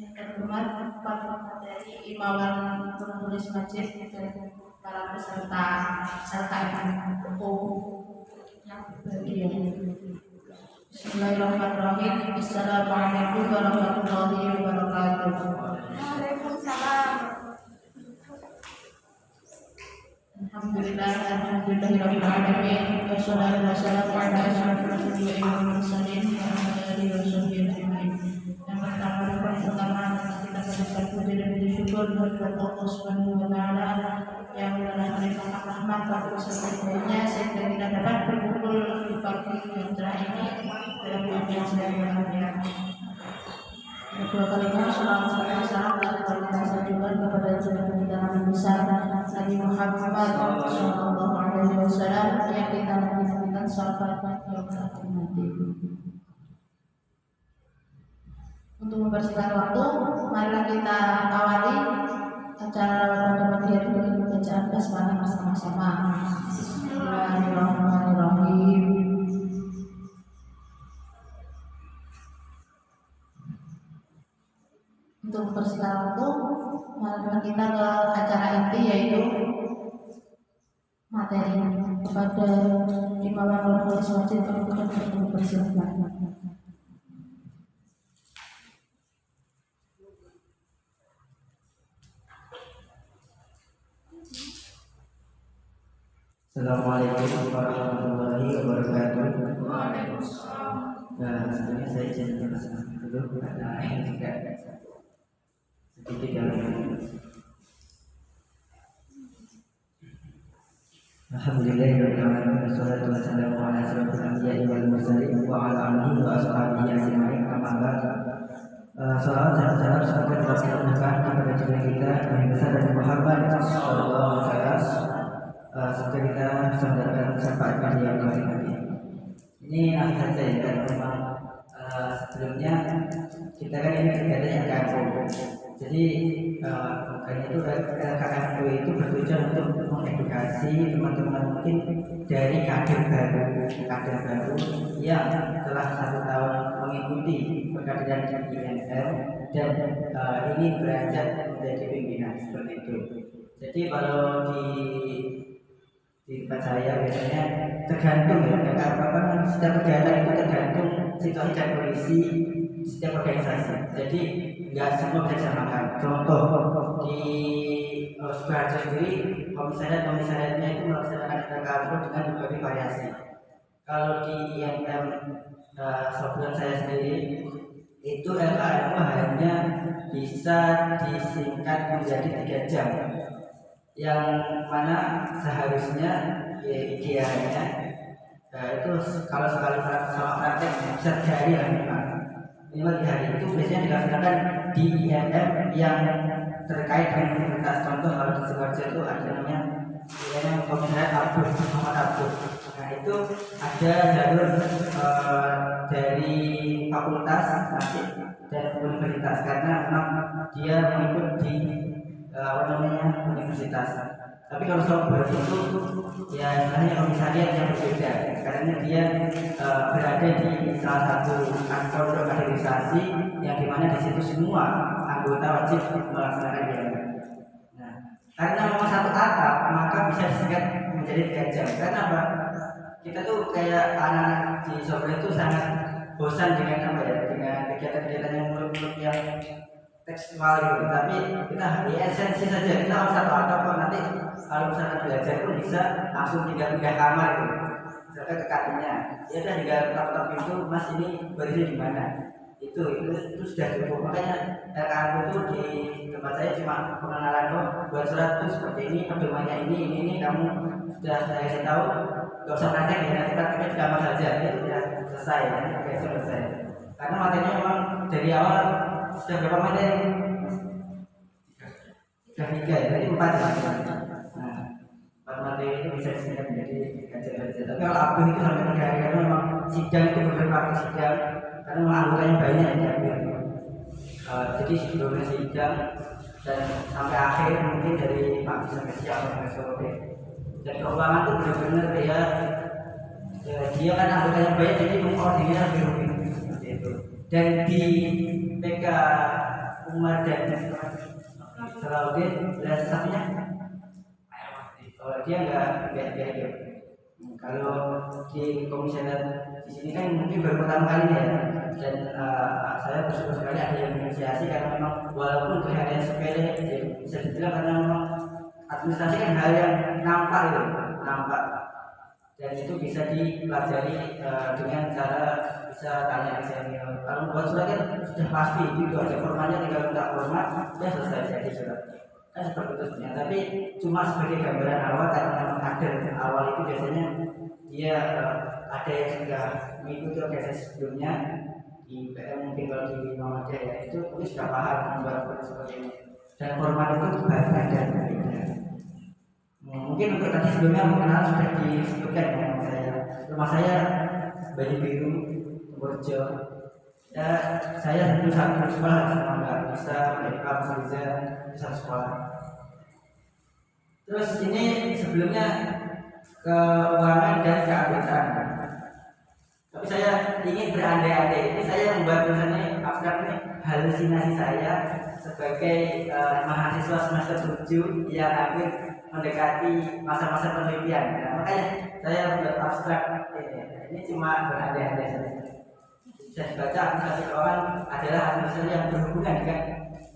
Yang terhormat dari Imawan penulis majid dan para peserta LKM yang berbahagia. Bismillahirrahmanirrahim. Assalamualaikum warahmatullahi wabarakatuh. Waalaikumsalam. Alhamdulillahirabbil alamin. Wassalatu wassalamu ala asyrofil anbiya'i wal mursalin wa ala alihi washabbihi ajmain. Yang pertama kita panjatkan puji dan syukur kepada Allah Subhanahu wa taala yang telah memberikan rahmat pada semuanya sehingga kita dapat berkumpul di pagi yang cerah ini dalam bulan yang sedang berbahagia. Kedua kalinya salam dan kita sanjungan kepada junjungan kita Nabi besar Nabi Muhammad sallallahu alaihi wasallam yang kita nantikan syafaat yang nanti. Untuk mempersingkat waktu, marilah kita awali acara pada pagi hari dengan bacaan basmalah bersama-sama. Bismillahirrahmanirrahim. Untuk mempersingkat waktu, marilah kita ke acara inti yaitu materi kepada Imawan penulis majid untuk mempersiapkan. Assalamualaikum warahmatullahi wabarakatuh. Waalaikumsalam. Nah, sebenarnya saya izin perkenalan dulu karena ini juga sedikit dalam. Alhamdulillahirobbilalamin. Wassalatu wassalamu ala asyrofil anbiya'i wal mursalin wa ala alihi wa ashabihi ajmain. Amma ba'd. Salawat dan salam semoga tercurahkan kepada junjungan kita Nabi besar Nabi Muhammad sallallahu alaihi wasallam. Semoga kita bisa mendapatkan syafaat pada yang nanti. Ini akhir saja ya, karena memang sebelumnya kita kan ini kegiatan yang KMU. Jadi makanya itu KMU itu bertujuan untuk mengedukasi teman-teman mungkin dari kader baru yang telah 1 tahun mengikuti pengkaderan di INM dan ini beranjak menjadi pimpinan seperti itu. Jadi kalau di tempat saya biasanya tergantung ya, karena setiap kegiatan itu tergantung situasi dan kondisi setiap organisasi. Jadi nggak semua bisa disamakan. Contoh di Sukoharjo sendiri, komisariatnya itu melaksanakan LKM dengan berbagai variasi. Kalau di INM software saya sendiri itu LKM hanya bisa disingkat menjadi 3 jam. Yang mana seharusnya ya idealnya itu kalau sekali sama praktek bisa 3 hari lah minimal 3 hari itu biasanya dilaksanakan di INM yang terkait dengan universitas. Contoh kalau di Sukoharjo itu ada namanya INM Komisariat Muhammad Abdul. Nah itu ada jalur dari fakultas nanti dan universitas karena memang dia mengikut di universitas. Tapi kalau software itu ya istilahnya komisariat yang berbeda karena dia berada di salah satu kantor kaderisasi yang dimana di situ semua anggota wajib melaksanakan INM. Nah, karena memang satu atap maka bisa disingkat menjadi 3 jam. Karena apa? Kita tuh kayak anak-anak di software itu sangat bosan dengan apa ya, dengan kegiatan-kegiatan yang mulut-mulut yang tekstual gitu, tapi kita esensi saja. Kita harus satu atap kok, nanti kalau misalkan belajar pun bisa langsung tinggal pindah kamar gitu. Misalkan ke kantinnya, ya udah tinggal ketok pintu, mas ini berdiri di mana? Itu sudah cukup. Makanya LKM itu di tempat saya cuma pengenalan buat surat itu seperti ini, pedomannya ini kamu sudah saya kasih tahu, gak usah praktek ya, nanti prakteknya di kamar saja, itu sudah selesai, ya, selesai. Karena materinya memang dari awal sudah berapa materi? 3 ya, jadi 4 ya. Nah, 4 materi itu bisa disingkat menjadi 3 jam saja. Tapi kalau Abdul itu sampai 3 hari karena memang sidang itu beberapa sidang karena memang anggotanya banyak ya. Jadi sebelumnya sidang dan sampai akhir mungkin dari pagi sampai siang sampai sore. Dan keuangan itu benar-benar ya dia kan anggotanya banyak jadi mengkoordinir lebih rumit seperti itu. Dan di PK Umar dan Salahuddin, dan satunya dia nggak gitu. Kalau di komisioner di sini kan mungkin baru pertama kali ya, dan saya bersyukur sekali ada yang menginisiasi karena memang walaupun kelihatannya sepele, ya, bisa dibilang karena memang administrasi kan hal yang nampak itu, nampak, dan itu bisa dipelajari dengan cara bisa tanya ke senior. Kalau buat surat kan sudah pasti itu aja formatnya, tinggal minta format, ya selesai jadi surat. Kan seperti itu sebenarnya, tapi cuma sebagai gambaran awal karena memang kader awal itu biasanya dia ada yang sudah mengikuti organisasi sebelumnya di PM, mungkin kalau di Muhammadiyah ya itu sudah paham membuat seperti ini, dan format itu baru ada. Mungkin untuk tadi sebelumnya mengenal sudah disebutkan rumah saya Baju Biru, Purworejo. Ya, saya tentu satu sekolah sama nggak bisa mereka bisa satu sekolah. Terus ini sebelumnya keuangan dan keanggotaan. Tapi saya ingin berandai-andai. Ini saya membuat tulisannya abstrak ini halusinasi saya sebagai mahasiswa semester 7 yang akhir mendekati masa-masa penelitian. Nah, makanya saya membuat abstrak ini. Ini cuma berandai-andai saja. Bisa dibaca administrasi keuangan adalah administrasi yang berhubungan dengan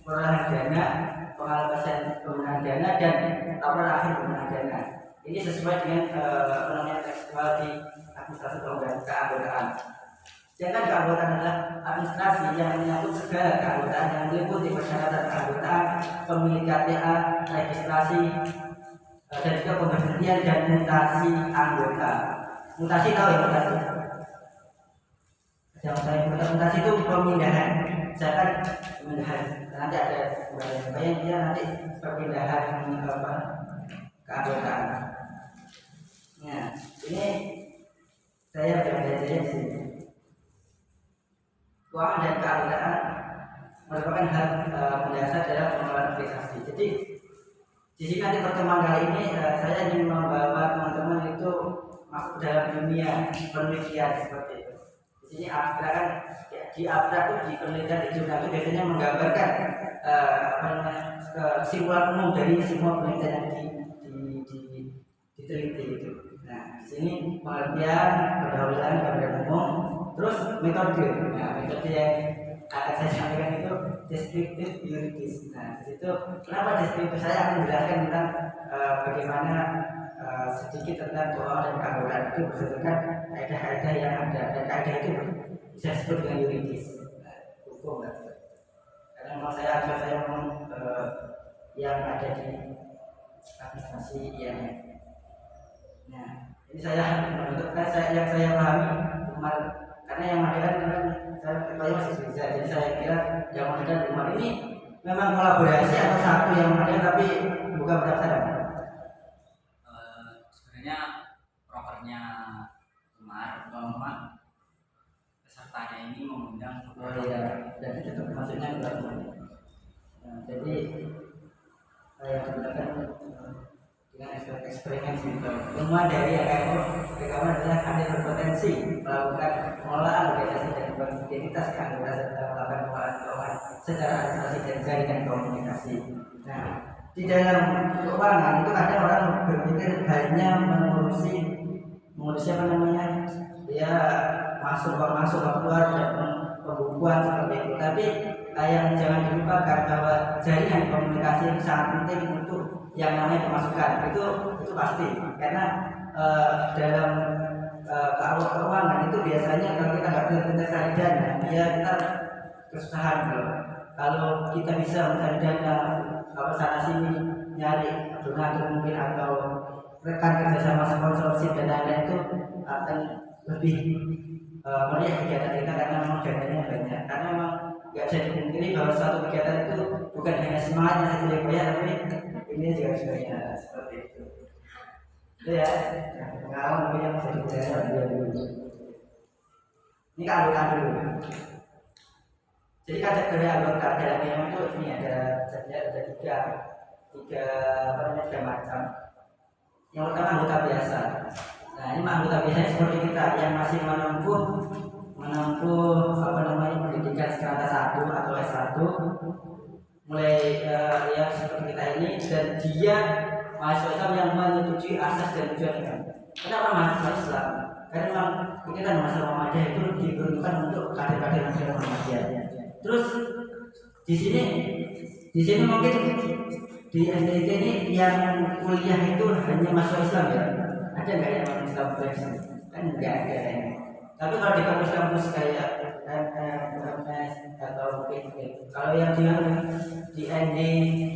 perolehan dana, pengalokan penggunaan dana, dan laporan akhir penggunaan dana. Ini sesuai dengan tekstual di administrasi keanggotaan. Sedangkan keanggotaan adalah administrasi yang menyangkut segala keanggotaan yang meliputi persyaratan keanggotaan, pemilik KTA, registrasi, dan juga pemberhentian dan mutasi anggota. Mutasi tahu ya mutasi? Yang saya mutasi itu pemindahan. Saya kan pemindahan. Nanti ada bayang dia nanti perpindahan keanggotaan. Nah, ini saya belajar di sini. Keuangan dan keanggotaan merupakan hal mendasar dalam pengelolaan organisasi. Jadi di sini nanti pertemuan kali ini saya ingin membawa teman-teman itu masuk dalam dunia penelitian seperti itu. Di sini abstrak kan, ya, di abstrak itu di penelitian di jurnal itu biasanya menggambarkan kesimpulan umum dari semua penelitian yang diteliti itu. Nah, di sini pengertian, pendahuluan, gambaran umum, terus metode. Nah, metode yang akan saya sampaikan itu deskriptif yuridis. Nah, di situ kenapa deskriptif? Saya akan menjelaskan tentang bagaimana sedikit tentang keuangan dan keanggotaan itu berdasarkan kaidah-kaidah yang ada, dan kaidah itu bisa disebut dengan yuridis, hukum. Karena memang saya memang yang ada di administrasi yang. Nah, ini saya yang saya pahami karena yang modern kan saya ketahui masih bisa, jadi saya kira yang modern Umar ini memang kolaborasi atau satu yang modern tapi bukan berdasarkan. Sebenarnya propernya Umar bahwa pesertanya ini mengundang. Oh iya, jadi tetap maksudnya enggak. Nah, jadi saya menggunakan dengan eksperimen gitu. Semua dari AKM adalah ada berpotensi melakukan pengolahan organisasi dan identitas keanggotaan serta melakukan pengolahan keuangan secara administrasi dan jaringan komunikasi. Nah, di dalam keuangan itu kadang orang berpikir hanya mengurusi apa namanya, ya masuk keluar dan pembukuan seperti itu. Tapi yang jangan dilupakan bahwa jaringan komunikasi itu sangat penting untuk yang namanya pemasukan. Itu pasti, karena dalam keuangan itu biasanya kalau kita nggak pintar cari dana, ya kita kesusahan. Kalau kita bisa mencari dana sana sini, nyari donatur mungkin atau rekan kerjasama sponsorship dan lain-lain, itu akan lebih meriah kegiatan kita karena memang dananya banyak. Karena memang nggak bisa dipungkiri bahwa suatu kegiatan itu bukan hanya semangatnya saja yang banyak, tapi ini juga sebenarnya seperti itu. Itu ya, pengalaman yang bisa dibicarakan dulu. Ini keanggotaan dulu. Jadi kategori anggota dalam yang itu ini ada tiga macam. Yang pertama anggota biasa. Nah, ini anggota biasa seperti kita yang masih menempuh pendidikan strata 1 atau S1, mulai yang seperti kita ini, dan dia mahasiswa Islam yang menyetujui asas dan tujuan. Kenapa mahasiswa Islam? Karena memang kita kan masalah Muhammadiyah itu diperlukan untuk kader-kader masyarakat Muhammadiyah. Terus di sini mungkin di NTT ini yang kuliah itu hanya mahasiswa Islam ya? Ada nggak yang non Islam kuliah? Kan nggak ada ya. Tapi kalau di kampus-kampus kayak MS atau mungkin kalau yang di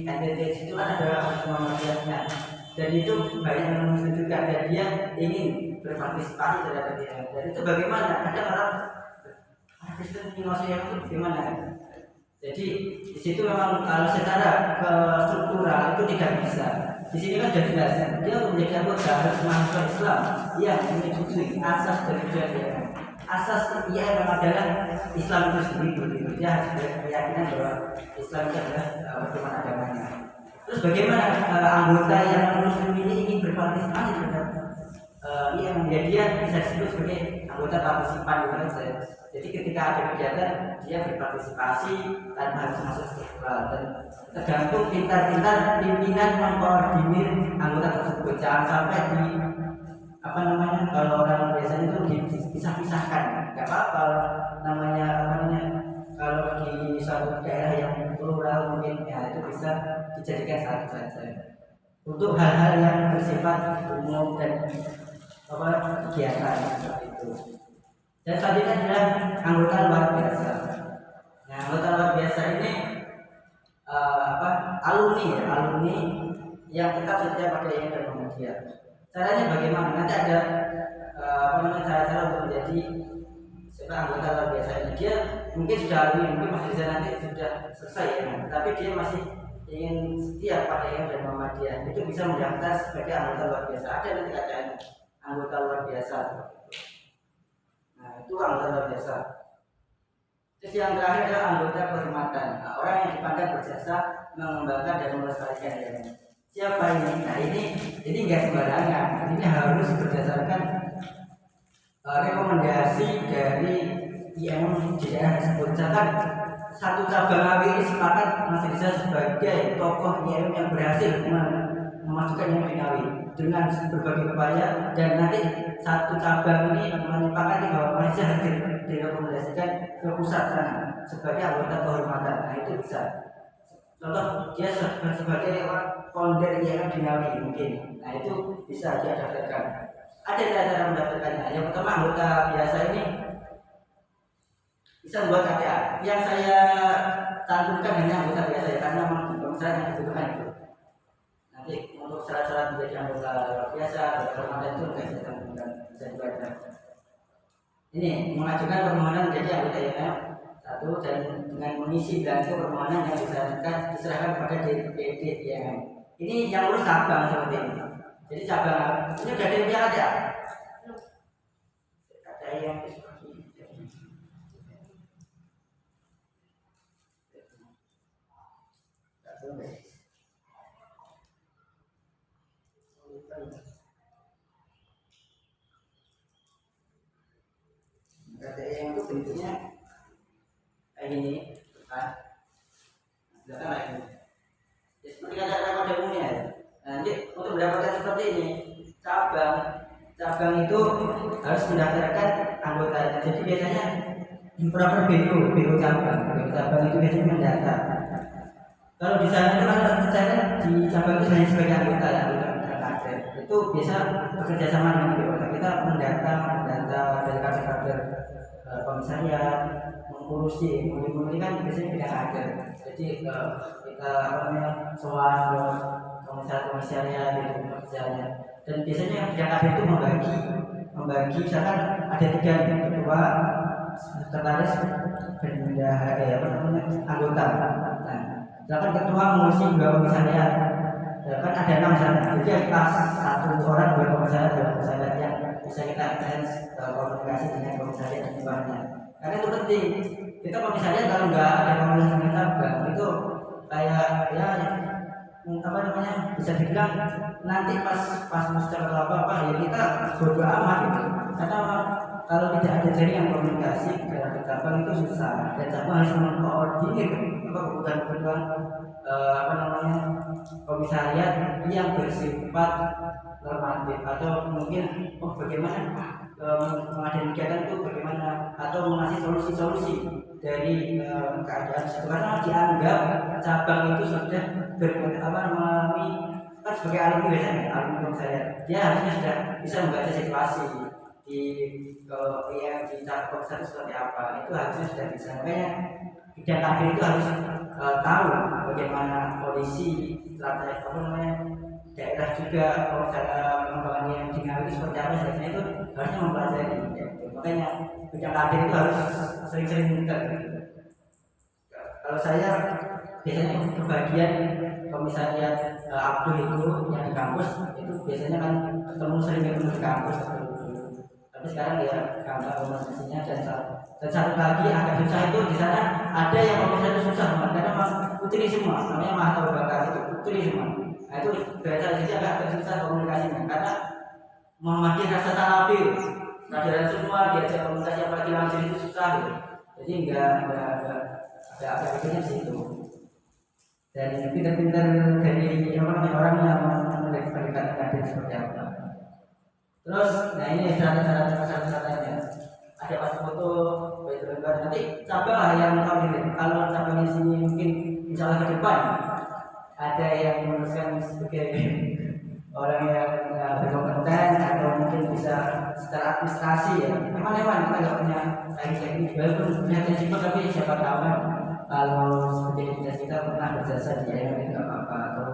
NTT itu kan ada Muhammadiyahnya, dan itu banyak yang menunjukkan dan dia ingin berpartisipasi terhadap dia. Dan itu bagaimana? Ada orang Kristen Indonesia itu bagaimana? Jadi di situ memang kalau secara struktural itu tidak bisa. Di sini kan sudah jelas dia menjadi anggota harus mahasiswa Islam yang menyetujui asas dari tujuan. Asas ia memang adalah Islam itu sendiri begitu. Dia harus berkeyakinan bahwa Islam itu adalah pedoman agamanya. Terus bagaimana anggota yang muslim ini ingin berpartisipasi terhadap dia bisa disebut sebagai anggota partisipan saja. Jadi ketika ada kegiatan dia berpartisipasi tanpa harus masuk struktural, dan tergantung pintar-pintar pimpinan mengkoordinir anggota tersebut. Jangan sampai kalau orang biasanya itu dipisah-pisahkan, nggak apa-apa namanya kalau di suatu daerah yang plural mungkin ya itu bisa dijadikan satu saja untuk hal-hal yang bersifat umum dan kegiatan seperti itu. Dan selanjutnya adalah anggota luar biasa. Nah, anggota luar biasa ini alumni yang tetap setia pada yang berkemudian. Caranya bagaimana? Nanti ada cara-cara untuk menjadi anggota luar biasa ini. Dia mungkin sudah alumni, mungkin masih bisa nanti sudah selesai ya, tapi dia masih ingin setia pada yang Muhammadiyah. Itu bisa mendaftar sebagai anggota luar biasa. Ada nanti kajian anggota luar biasa. Nah, itu anggota luar biasa. Terus yang terakhir adalah anggota kehormatan. Nah, orang yang dipandang berjasa mengembangkan dan melestarikan ya. Siapa ini? Nah, ini nggak sembarangan. Ini harus berdasarkan rekomendasi dari IM di daerah tersebut. Misalkan satu cabang AWI sepakat masih bisa sebagai tokoh IM yang berhasil memasukkan IM di AWI dengan berbagai upaya, dan nanti satu cabang ini menyepakati bahwa masih harus direkomendasikan ke pusat sana sebagai anggota kehormatan. Nah, itu bisa. Contoh dia sebagai founder IM di AWI mungkin. Nah, itu bisa dia daftarkan. Ada cara mendaftarkannya. Yang pertama, anggota biasa ini bisa membuat KTA. Yang saya cantumkan hanya anggota biasa ya, karena memang pemesanan yang dibutuhkan itu. Nanti untuk syarat-syarat menjadi anggota biasa, kehormatan itu nggak saya cantumkan, bisa dibaca. Ini mengajukan permohonan menjadi anggota IM satu, dan dengan mengisi blanko permohonan yang diserahkan kepada DPD IM. Ini yang urus cabang seperti ini. Jadi cabang ini sudah ada aja. Ada yang itu bentuknya kayak gini, kan? Belakang kayak gini. Ya, seperti kata pada umumnya. Nanti untuk mendapatkan seperti ini, cabang itu harus mendaftarkan anggotanya. Jadi biasanya proper BO cabang itu biasanya mendata. Kalau di sana itu kan saya di cabang itu hanya sebagai anggota ya, kader. Itu biasa bekerja sama dengan BO. Kita mendata dari kader komisariat, mengurusi kan biasanya tidak kader. Jadi kita soal komisariat itu pekerjaannya. Dan biasanya yang tidak kader itu membagi misalkan ada 3 ketua, sekretaris, dan anggota. Nah, misalkan ketua mengurusi 2 komisariat, kan ada 6 sana. Jadi pas 1 orang 2 komisariat yang bisa kita intens komunikasi dengan komisariat dan bawahnya. Karena itu penting. Kita komisariat kalau nggak ada komunikasi dengan cabang itu kayak ya bisa dibilang nanti pas muster atau apa ya kita bodo amat gitu. Karena kalau tidak ada jaringan komunikasi dalam cabang itu susah, dan cabang harus mengkoordinir kebutuhan komisariat yang bersifat normatif, atau mungkin bagaimana mengadakan kegiatan itu bagaimana, atau mengasih solusi-solusi dari keadaan itu, karena dianggap cabang itu sudah mengalami kan sebagai alumni, biasanya alumni saya dia harusnya sudah bisa membaca situasi di yang di cabang itu seperti apa, itu harusnya sudah bisa. Makanya bidang kader itu harus tahu bagaimana kondisi daerah juga, kalau cara pengembangan yang dinamik seperti apa, sebenarnya itu harusnya mempelajari. Makanya bidang kader itu harus sering-sering dekat. Kalau saya biasanya kebagian komisariat Abdul itu yang di kampus itu biasanya kan sering ketemu di kampus. Tapi sekarang ya gampang komunikasinya, dan satu lagi agak susah itu di sana ada yang komisariat itu susah banget karena memang putri semua, namanya Mahatau Bakar itu putri semua. Nah itu bahasa di sini agak susah komunikasinya karena Muhammadiyah rasa salafi, pelajaran semua diajak komunikasi apalagi langsung itu susah gitu. Jadi enggak ada bedanya di situ. Dan pintar-pintar dari orang yang pendekatan kader seperti apa. Terus, nah ini syarat-syaratnya. Ada pas foto, nanti cabang lah yang tahu ini. Kalau cabang di sini mungkin insya Allah ke depan ada yang meneruskan sebagai orang yang berkompeten atau mungkin bisa secara administrasi ya. Memang kita nggak punya teknik, walaupun punya teknik tapi siapa tahu kan kalau seperti kita pernah berjasa di daerah itu nggak apa-apa, atau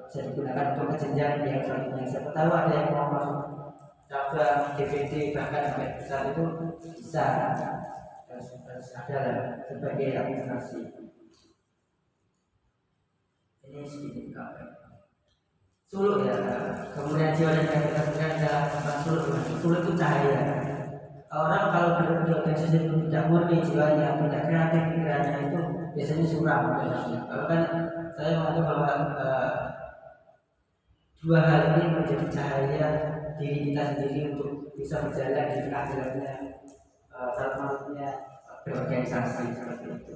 bisa digunakan untuk kejenjang yang selanjutnya. Siapa tahu ada yang mau masuk cabang DPD bahkan sampai besar itu bisa, harus ada lah sebagai administrasi. Ini sedikit Suluh ya, kemudian jiwa dan kreativitas kita tentang suluh itu cahaya. Orang kalau berorganisasi itu tidak murni jiwanya, tidak kreatif pikirannya, itu biasanya suram. Kalau kan saya mengatakan bahwa dua hal ini menjadi cahaya diri kita sendiri untuk bisa berjalan di tengah jalannya salah berorganisasi seperti itu.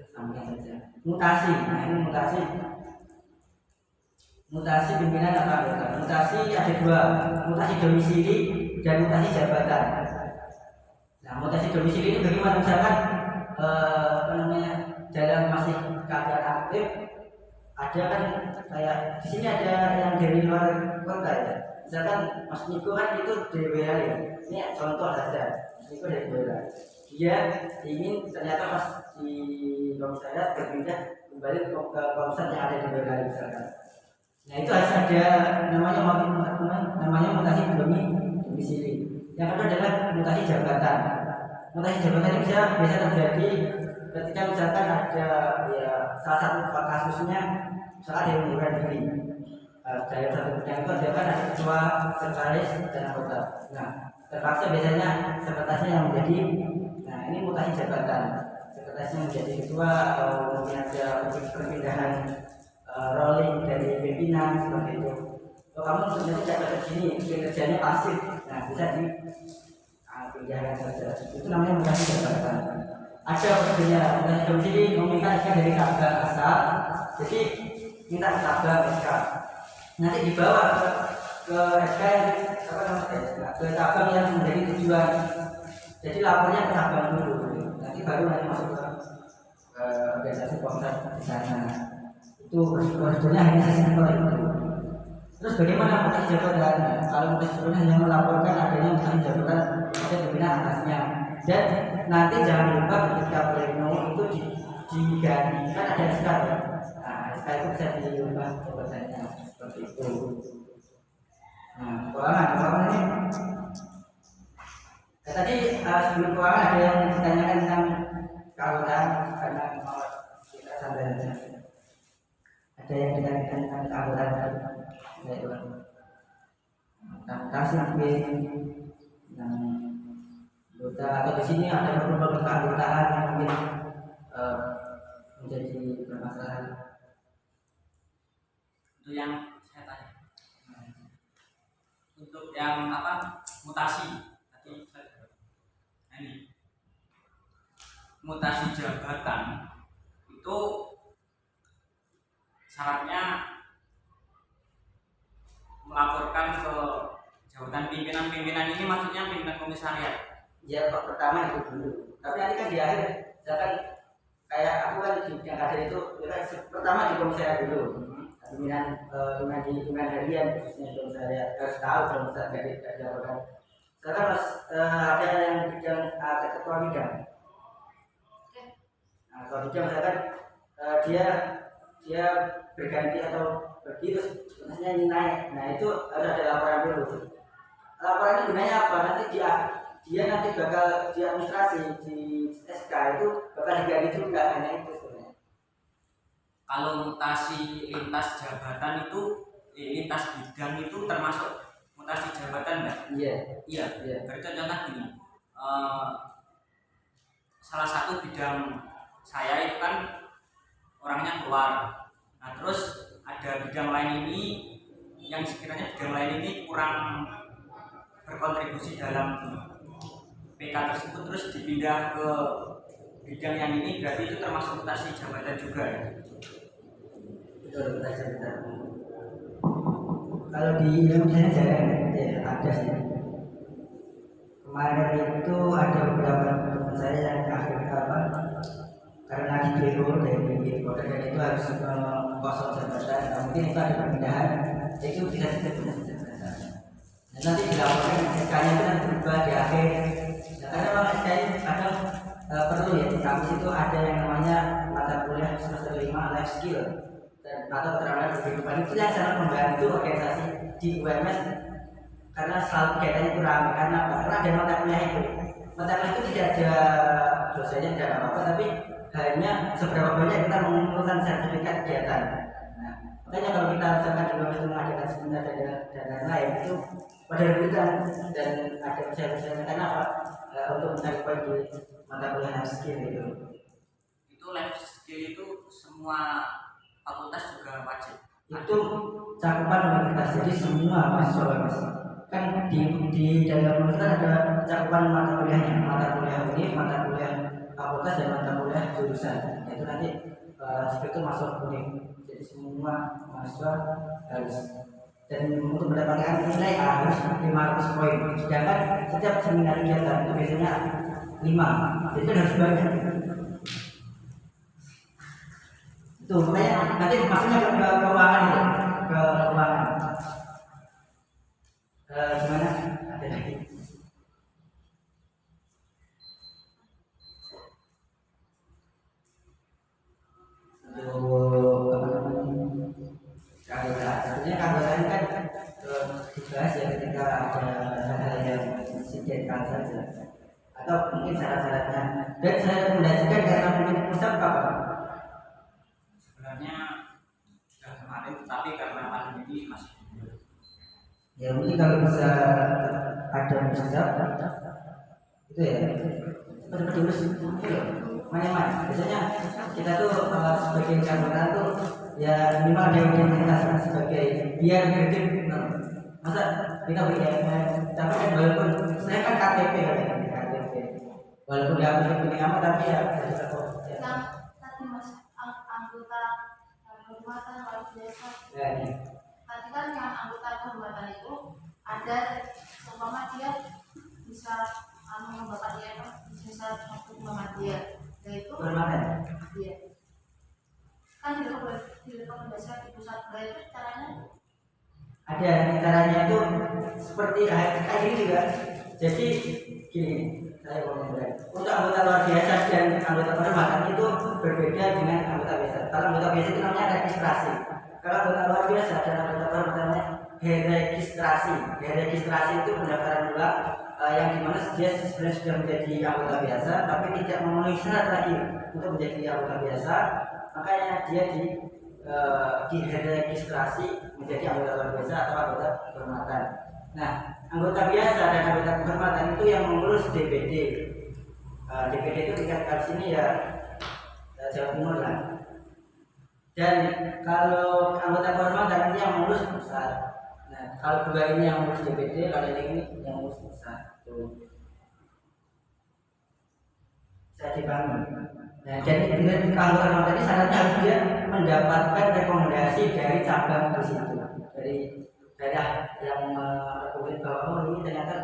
Sama saja. Mutasi, nah ini mutasi pimpinan atau anggota. Mutasi ada dua, mutasi domisili dan mutasi jabatan. Nah, mutasi domisili ini bagaimana? Misalkan dalam masih keadaan aktif, ada kan kayak di sini ada yang dari luar kota ya. Misalkan Mas Niko kan itu dari Boyolali ya. Ini contoh saja, Mas Niko dari Boyolali. Dia ingin ternyata pas di komisariat berpindah kembali ke komisariat yang ada di Boyolali misalkan. Nah itu harus ada namanya mutasi domisili. Yang kedua adalah mutasi jabatan. Mutasi jabatan ini bisa terjadi ketika misalkan ada ya salah satu kasusnya misalkan ada yang mengundurkan diri. Dalam satu bidang itu ada ketua, sekretaris dan anggota. Nah terpaksa biasanya sekretarisnya yang menjadi, nah ini mutasi jabatan. Sekretarisnya menjadi ketua atau mungkin ada perpindahan rolling dari pimpinan seperti itu. Kalau kamu sebenarnya tidak kerja sini, kerjanya pasif, nah bisa di pindahkan saja. Itu namanya mutasi jabatan. Ada pekerja mutasi domisili meminta SK dari cabang asal, jadi minta ke cabang SK. Nanti dibawa ke SK ke cabang yang menjadi tujuan. Jadi lapornya ke cabang dulu, nanti baru masuk ke organisasi konsep di sana. Itu prosedurnya hanya sesimpel itu. Terus bagaimana mutasi jabatan? Kalau mutasi jabatan hanya melaporkan adanya mutasi jabatan pada pimpinan atasnya. Dan nanti jangan lupa ketika pleno itu diganti, kan ada SK ya. Nah SK itu bisa diubah jabatannya seperti itu. Nah keuangan ini tadi sebelum keuangan ada yang ditanyakan tentang keanggotaan karena kita sampai ada yang ditanyakan tentang keanggotaan kasih yang anggota, atau di sini ada beberapa keanggotaan yang mungkin menjadi permasalahan. Untuk yang saya tanya, untuk yang mutasi tadi mutasi jabatan itu syaratnya melaporkan ke jabatan pimpinan ini, maksudnya pimpinan komisariat. Ya kok pertama itu dulu, tapi nanti kan di akhir misalkan kayak aku kan di bidang kader itu pertama di komisariat dulu, pimpinan harian khususnya komisariat harus tahu kalau misalnya dari orang. Sekarang ada yang bidang ketua bidang. Nah, kalau bidang misalkan dia berganti atau pergi terus maksudnya ini naik, nah itu harus ada laporan dulu. Laporan itu gunanya apa? Nanti dia nanti bakal di administrasi di SK itu bakal diganti juga, hanya itu sebenarnya. Kalau mutasi lintas jabatan itu lintas bidang itu termasuk mutasi jabatan enggak? Iya. Berarti contoh gini, salah satu bidang saya itu kan orangnya keluar, nah terus ada bidang lain ini yang sekiranya bidang lain ini kurang berkontribusi dalam PK tersebut, terus dipindah ke bidang yang ini, berarti itu termasuk mutasi jabatan juga ya? Betul, mutasi jabatan. Kalau di Indonesia jarang ya, ada sih. Kemarin itu ada beberapa teman saya yang karena lagi demo dari kota dan itu harus kosong jabatan, nah, mungkin itu ada perpindahan, itu bisa disebut jabatan. Dan nanti dilaporkan SK-nya itu nanti berubah di akhir. Karena memang SK ini kadang perlu ya, di kampus itu ada yang namanya mata kuliah semester 5 life skill dan atau keterampilan kehidupan, itu yang sangat membantu organisasi di UMS karena selalu kegiatannya kurang. Karena apa? Karena ada mata kuliah itu tidak ada dosennya, tidak apa-apa, tapi hanya seberapa banyak kita mengumpulkan sertifikat kegiatan. Nah, makanya kalau kita misalkan di UMS mengadakan seminar dan lain-lain itu pada rebutan dan ada persyaratan karena apa? Untuk mencari poin di mata kuliah life skill itu. Itu life skill itu semua fakultas juga wajib. Itu cakupan universitas, jadi semua mahasiswa mas. Kan di dalam universitas ada cakupan mata kuliahnya, mata kuliah univ, mata kuliah fakultas dan mata kuliah jurusan. Itu nanti itu masuk univ. Jadi semua mahasiswa harus, dan untuk mendapatkan nilai harus 500 poin. Sedangkan setiap seminar kegiatan itu biasanya 5, itu harus banyak. Itu makanya nanti maksudnya ke keuangan itu, ke keuangan. Gimana? Ada lagi? Sebenarnya keanggotaan kan dibahas ya ketika ada hal-hal yang sinkronkan saja atau mungkin syarat-syaratnya. Dan saya rekomendasikan karena mungkin pusat apa? Sebenarnya sudah kemarin, tetapi karena pandemi ini masih belum. Ya mungkin kalau bisa ada musab itu ya seperti dulu sih mana biasanya kita tuh sebagai anggota tuh ya minimal ada identitas sebagai biar kredit. Masa kita beri tapi kan walaupun saya kan KTP walaupun dia punya amat tapi ya bisa kok. Tadi mas anggota kehormatan luar biasa. Ya, ya. Tadi kan yang anggota kehormatan itu ada seumpama dia bisa bapak dia bisa masuk Muhammadiyah, yaitu Kehormatan. dia kan direkomendasikan di pusat, itu caranya Ada caranya itu seperti kayak ini juga. Jadi gini, saya ngomong untuk anggota luar biasa dan anggota kehormatan itu berbeda dengan anggota biasa. Kalau anggota biasa itu namanya registrasi. Kalau anggota luar biasa dan anggota kehormatan namanya deregistrasi. Deregistrasi itu pendaftaran ulang yang dimana dia sebenarnya sudah menjadi anggota biasa tapi tidak memenuhi syarat lagi untuk menjadi anggota biasa, makanya dia diregistrasi menjadi anggota luar biasa atau anggota kehormatan. Nah, anggota biasa dan anggota kehormatan itu yang mengurus DPD. DPD itu tingkat sini ya Jawa Timur lah. Dan kalau anggota kehormatan ini yang mengurus pusat. Nah, kalau dua ini yang mengurus DPD, kalau ini yang mengurus pusat. saya dipahami. Nah, jadi dengan keanggotaan tadi syaratnya harus dia mendapatkan rekomendasi dari cabang di situ, dari daerah yang merekomendasi bahwa oh ini ternyata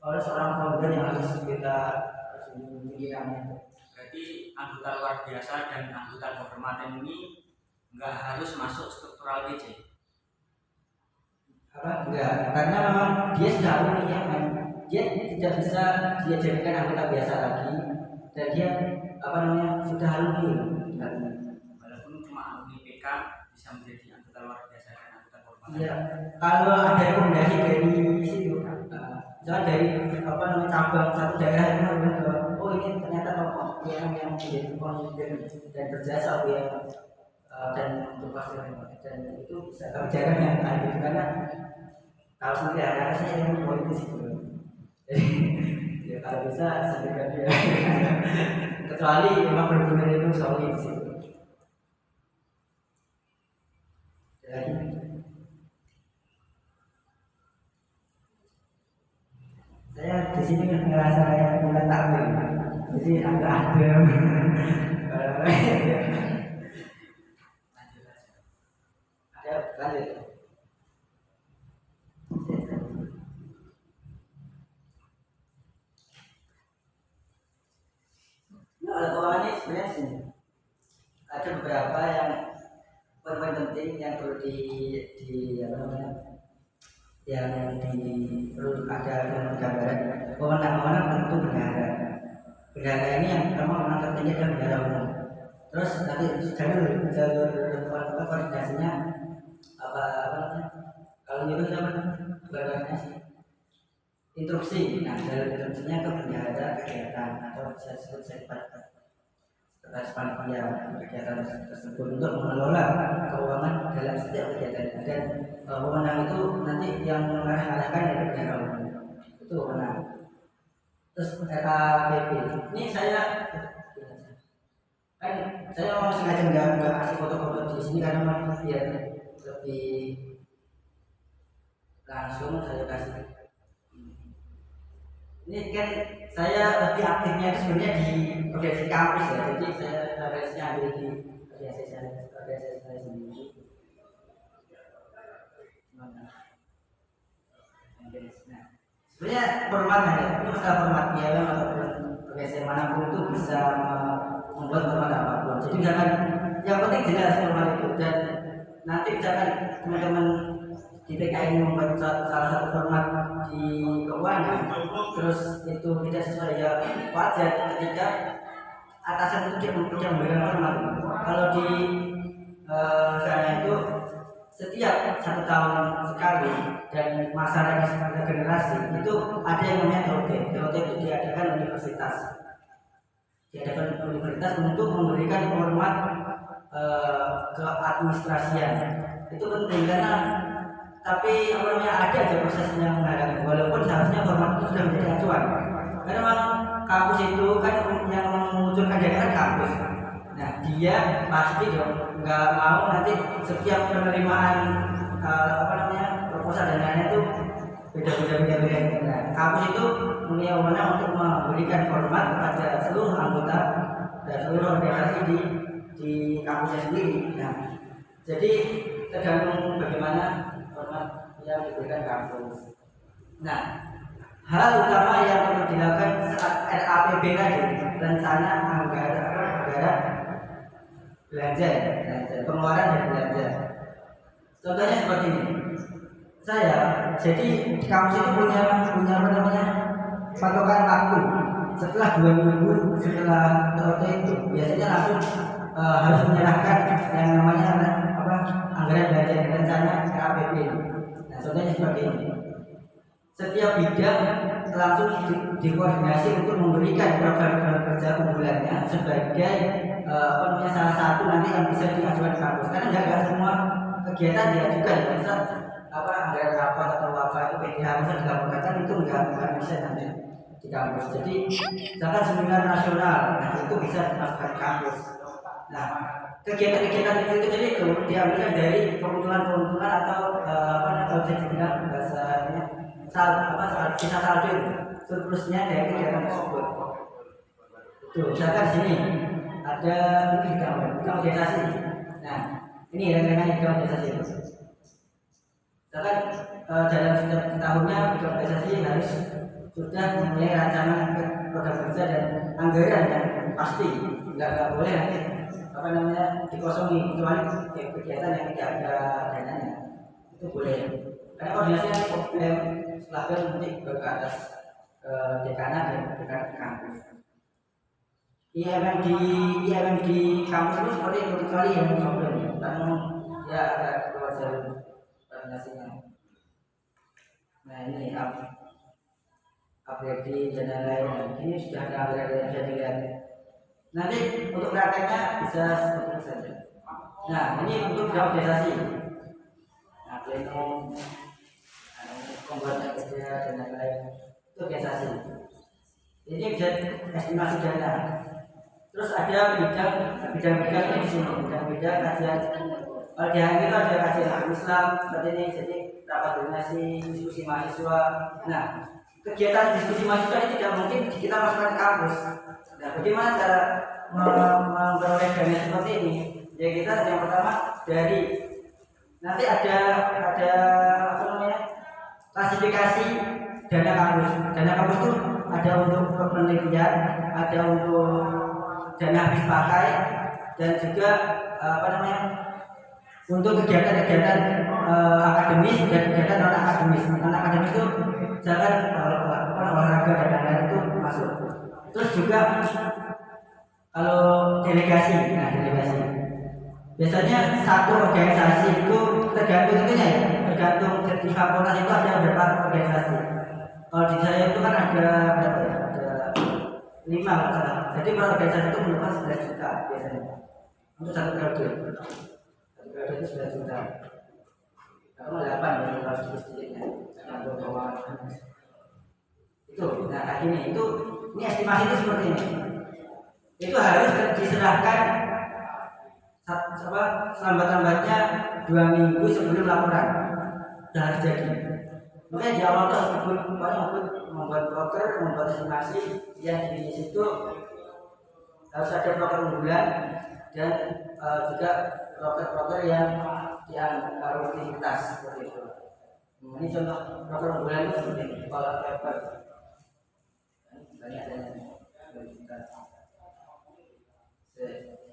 oleh seorang founder yang harus kita tinggikan. Berarti anggota luar biasa dan anggota kehormatan ini nggak harus masuk struktural PJ. Apa? Enggak, karena memang dia sudah ahli ya, dia tidak bisa dia jadikan anggota biasa lagi dan dia sudah alumni. Walaupun cuma alumni PK bisa menjadi anggota luar biasa dan anggota kehormatan. Iya, kalau ada rekomendasi dari situ, misalnya dari cabang satu daerah itu oh ini ternyata tokoh yang menjadi pemimpin dan berjasa ya dan untuk dan itu bisa jangan yang tadi karena kalau sampai ada saya yang politis itu jadi ya kalau bisa sampaikan dia kecuali memang benar-benar itu solid sih. Lagi saya di sini ngerasa kayak mulai tampil jadi agak adem. Lanjut. Nah, keuangan ini sebenarnya sih ada beberapa yang poin-poin penting yang perlu yang perlu ada dalam gambaran. Wewenang tentu bendahara. Bendahara ini yang pertama tertinggi adalah bendahara umum. Terus nanti jalur koordinasinya apa kalau itu koordinasi instruksi. Nah, jalur instruksinya ke bendahara kegiatan atau bisa disebut sekretaris panitia kegiatan tersebut untuk mengelola keuangan dalam setiap kegiatan dan wewenang itu nanti yang mengarahkan dari bendahara umum itu wewenang. Terus RKPP ini saya mau sengaja nggak kasih foto-foto di sini karena memang biar lebih langsung saya kasih. Ini kan saya lebih aktifnya itu sebenarnya di organisasi kampus ya, jadi saya organisasinya ambil di organisasi saya sendiri. Nah, sebenarnya format ya, itu masalah format PLM ataupun organisasi manapun itu bisa membuat format apapun. Jadi misalkan yang penting jelas format itu dan nanti misalkan teman-teman di PKI membuat salah satu format di keuangan terus itu tidak sesuai ya wajar ketika atasan itu dia memberikan format. Kalau di sana itu setiap 1 tahun sekali dan masa regenerasi itu ada yang namanya TOT itu diadakan universitas untuk memberikan format keadministrasian. Itu penting karena tapi ada aja prosesnya menghalangi walaupun seharusnya format itu sudah menjadi acuan karena memang kampus itu kan yang memunculkan dana kan kampus. Nah dia pasti dong nggak mau nanti setiap penerimaan proposal dan lain-lain itu beda. Nah kampus itu punya wewenang untuk memberikan format kepada seluruh anggota dan seluruh organisasi di kampusnya sendiri. Nah jadi tergantung bagaimana yang diberikan kampus. Nah, hal utama yang perlu dilakukan saat RAPB tadi, rencana anggaran belanja, pengeluaran dan belanja. Contohnya seperti ini. Saya, jadi kampus itu punya patokan waktu. Setelah 2 minggu setelah TOT itu, biasanya langsung harus menyerahkan yang namanya anggaran belanja dan rencana RAPB. Contohnya seperti ini. Setiap bidang langsung dikoordinasi untuk memberikan program kerja unggulannya sebagai salah satu nanti yang bisa diajukan kampus. Karena nggak semua kegiatan diajukan. Misal anggaran rapat atau apa itu PDH bisa dilaporkan itu nggak bisa nanti di kampus. Jadi misalkan seminar nasional, nah itu bisa dimasukkan kampus. Nah kegiatan-kegiatan itu jadi diambilkan dari keuntungan atau kalau saya bilang bahasanya sisa saldo surplusnya dari kegiatan tersebut. Tuh, misalkan di sini ada bidang organisasi. Nah, ini rencananya bidang organisasi itu. Misalkan dalam setiap tahunnya bidang organisasi harus sudah mempunyai rancangan program kerja dan anggaran yang pasti. Nggak boleh nanti apa namanya dikosongi kecuali kegiatan yang tidak ada dananya itu boleh. Karena koordinasinya problem setelah nanti ke atas dekanat dan dekan kampus. IMM di kampus itu seperti itu kecuali yang problem karena ya ada keluar jalur koordinasinya. Nah ini upgrade dan lain-lain. Ini sudah ada anggaran yang bisa dilihat. Nanti untuk prakteknya bisa seperti itu saja. Nah ini untuk organisasi. Nah plenum, pembuatan kerja dan lain-lain itu organisasi. Ini bisa estimasi dana. Terus ada bidang-bidang di sini, bidang-bidang kajian. Kalau di HM itu ada kajian Islam seperti ini, jadi rapat koordinasi, diskusi mahasiswa. Nah, kegiatan diskusi mahasiswa ini tidak mungkin kita masukkan ke kampus. Nah, bagaimana cara memperoleh dana seperti ini? Ya kita yang pertama dari nanti ada apa namanya klasifikasi dana kampus. Dana kampus itu ada untuk penelitian, ada untuk dana habis pakai, dan juga apa namanya untuk kegiatan-kegiatan akademis dan kegiatan non akademis. Non akademis itu misalkan olahraga dan lain-lain itu masuk. Terus juga kalau delegasi, nah delegasi biasanya satu organisasi itu tergantung itunya ya, tergantung di fakultas itu ada berapa organisasi. Kalau di saya itu kan ada berapa ya? Ada 5 kalau salah. Jadi per organisasi itu merupakan 11 juta biasanya untuk satu periode. Satu periode itu 11 juta. Kalau 8 ya harus sedikit-sedikitnya. Untuk keuangan itu. Nah kayak gini ini estimasi itu seperti ini. Itu harus diserahkan selambat-lambatnya 2 minggu sebelum laporan. Sudah harus jadi. Makanya di awal itu membuat broker, membuat estimasi yang di situ harus ada broker unggulan dan juga broker-broker yang rutinitas seperti itu. Ini contoh broker unggulan itu seperti ini, kepala paper banyak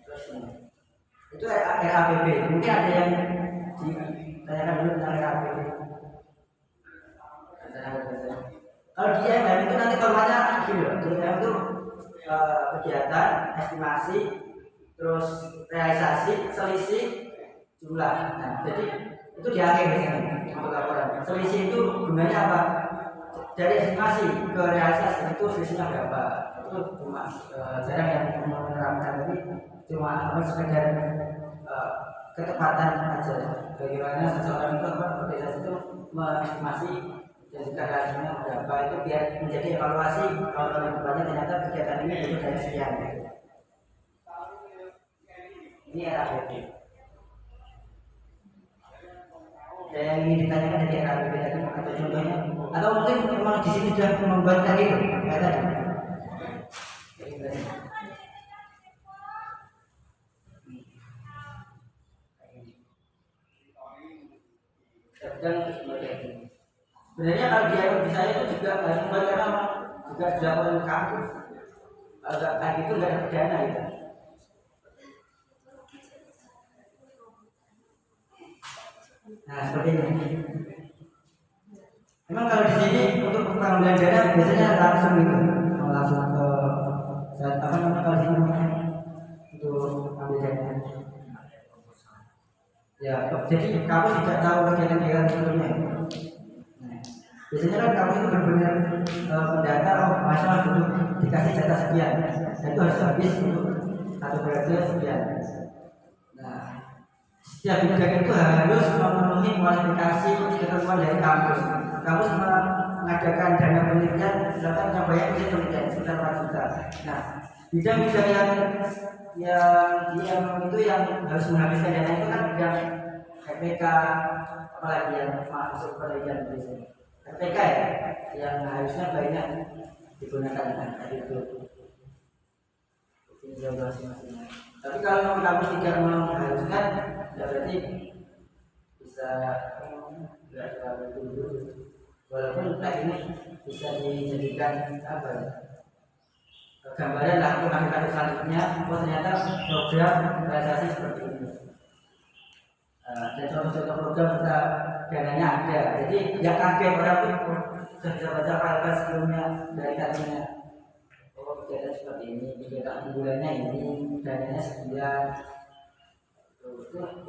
terus ini itu RAPP. Mungkin ada yang ditanyakan dulu tentang RAPP. Kalau di MM itu nanti formatnya gini loh. Di MM itu kegiatan, estimasi, terus realisasi, selisih, jumlah. Nah, jadi itu di akhir biasanya untuk laporan. Selisih itu gunanya apa? Dari estimasi ke realisasi itu selisihnya berapa? Itu cuma jarang yang menerapkan, tapi cuma sekedar ketepatan aja. Bagaimana seseorang itu organisasi itu mengestimasi dan juga hasilnya berapa, itu biar menjadi evaluasi kalau tahun depannya ternyata kegiatan ini itu dari sekian. Ini RAPP. Ada yang ingin ditanyakan dari RAPP tadi atau contohnya, atau mungkin memang di sini sudah membuat tadi kayak tadi. Dan sebenarnya kalau dia di saya itu juga harus membuat karena juga dilakukan di kampus. Kalau nggak kayak gitu nggak ada dana gitu. Nah seperti ini. Memang kalau di sini untuk pengambilan dana biasanya langsung gitu, langsung ke apa namanya kalau di sini untuk ambil dana. Ya, jadi kamu tidak tahu kegiatan-kegiatan sebelumnya. Nah, biasanya kan kamu itu benar-benar mendata, masalah butuh dikasih data sekian, dan itu harus habis untuk satu periode sekian. Nah, setiap bidang itu harus memenuhi kualifikasi ketentuan dari kampus. Kampus mengadakan dana penelitian, misalkan yang banyak bisa penelitian sekitar 4 juta. Nah, bidang-bidang yang itu yang harus menghabiskan dana itu kan bidang RPK, apalagi yang masuk penelitian di sini. RPK ya, yang harusnya banyak digunakan tadi itu. menjawab masing-masing. Tapi kalau kampus tidak mengharuskan, ya berarti bisa nggak terlalu dulu. Walaupun tag ini bisa dijadikan apa ya? Gambaran lah untuk kasus selanjutnya. Oh ternyata program realisasi seperti ini. Dan contoh-contoh program kita dananya ada. Jadi yang kaget orang itu sudah baca file sebelumnya dari tadinya. Oh kegiatan seperti ini, kegiatan bulannya ini, dananya sekian.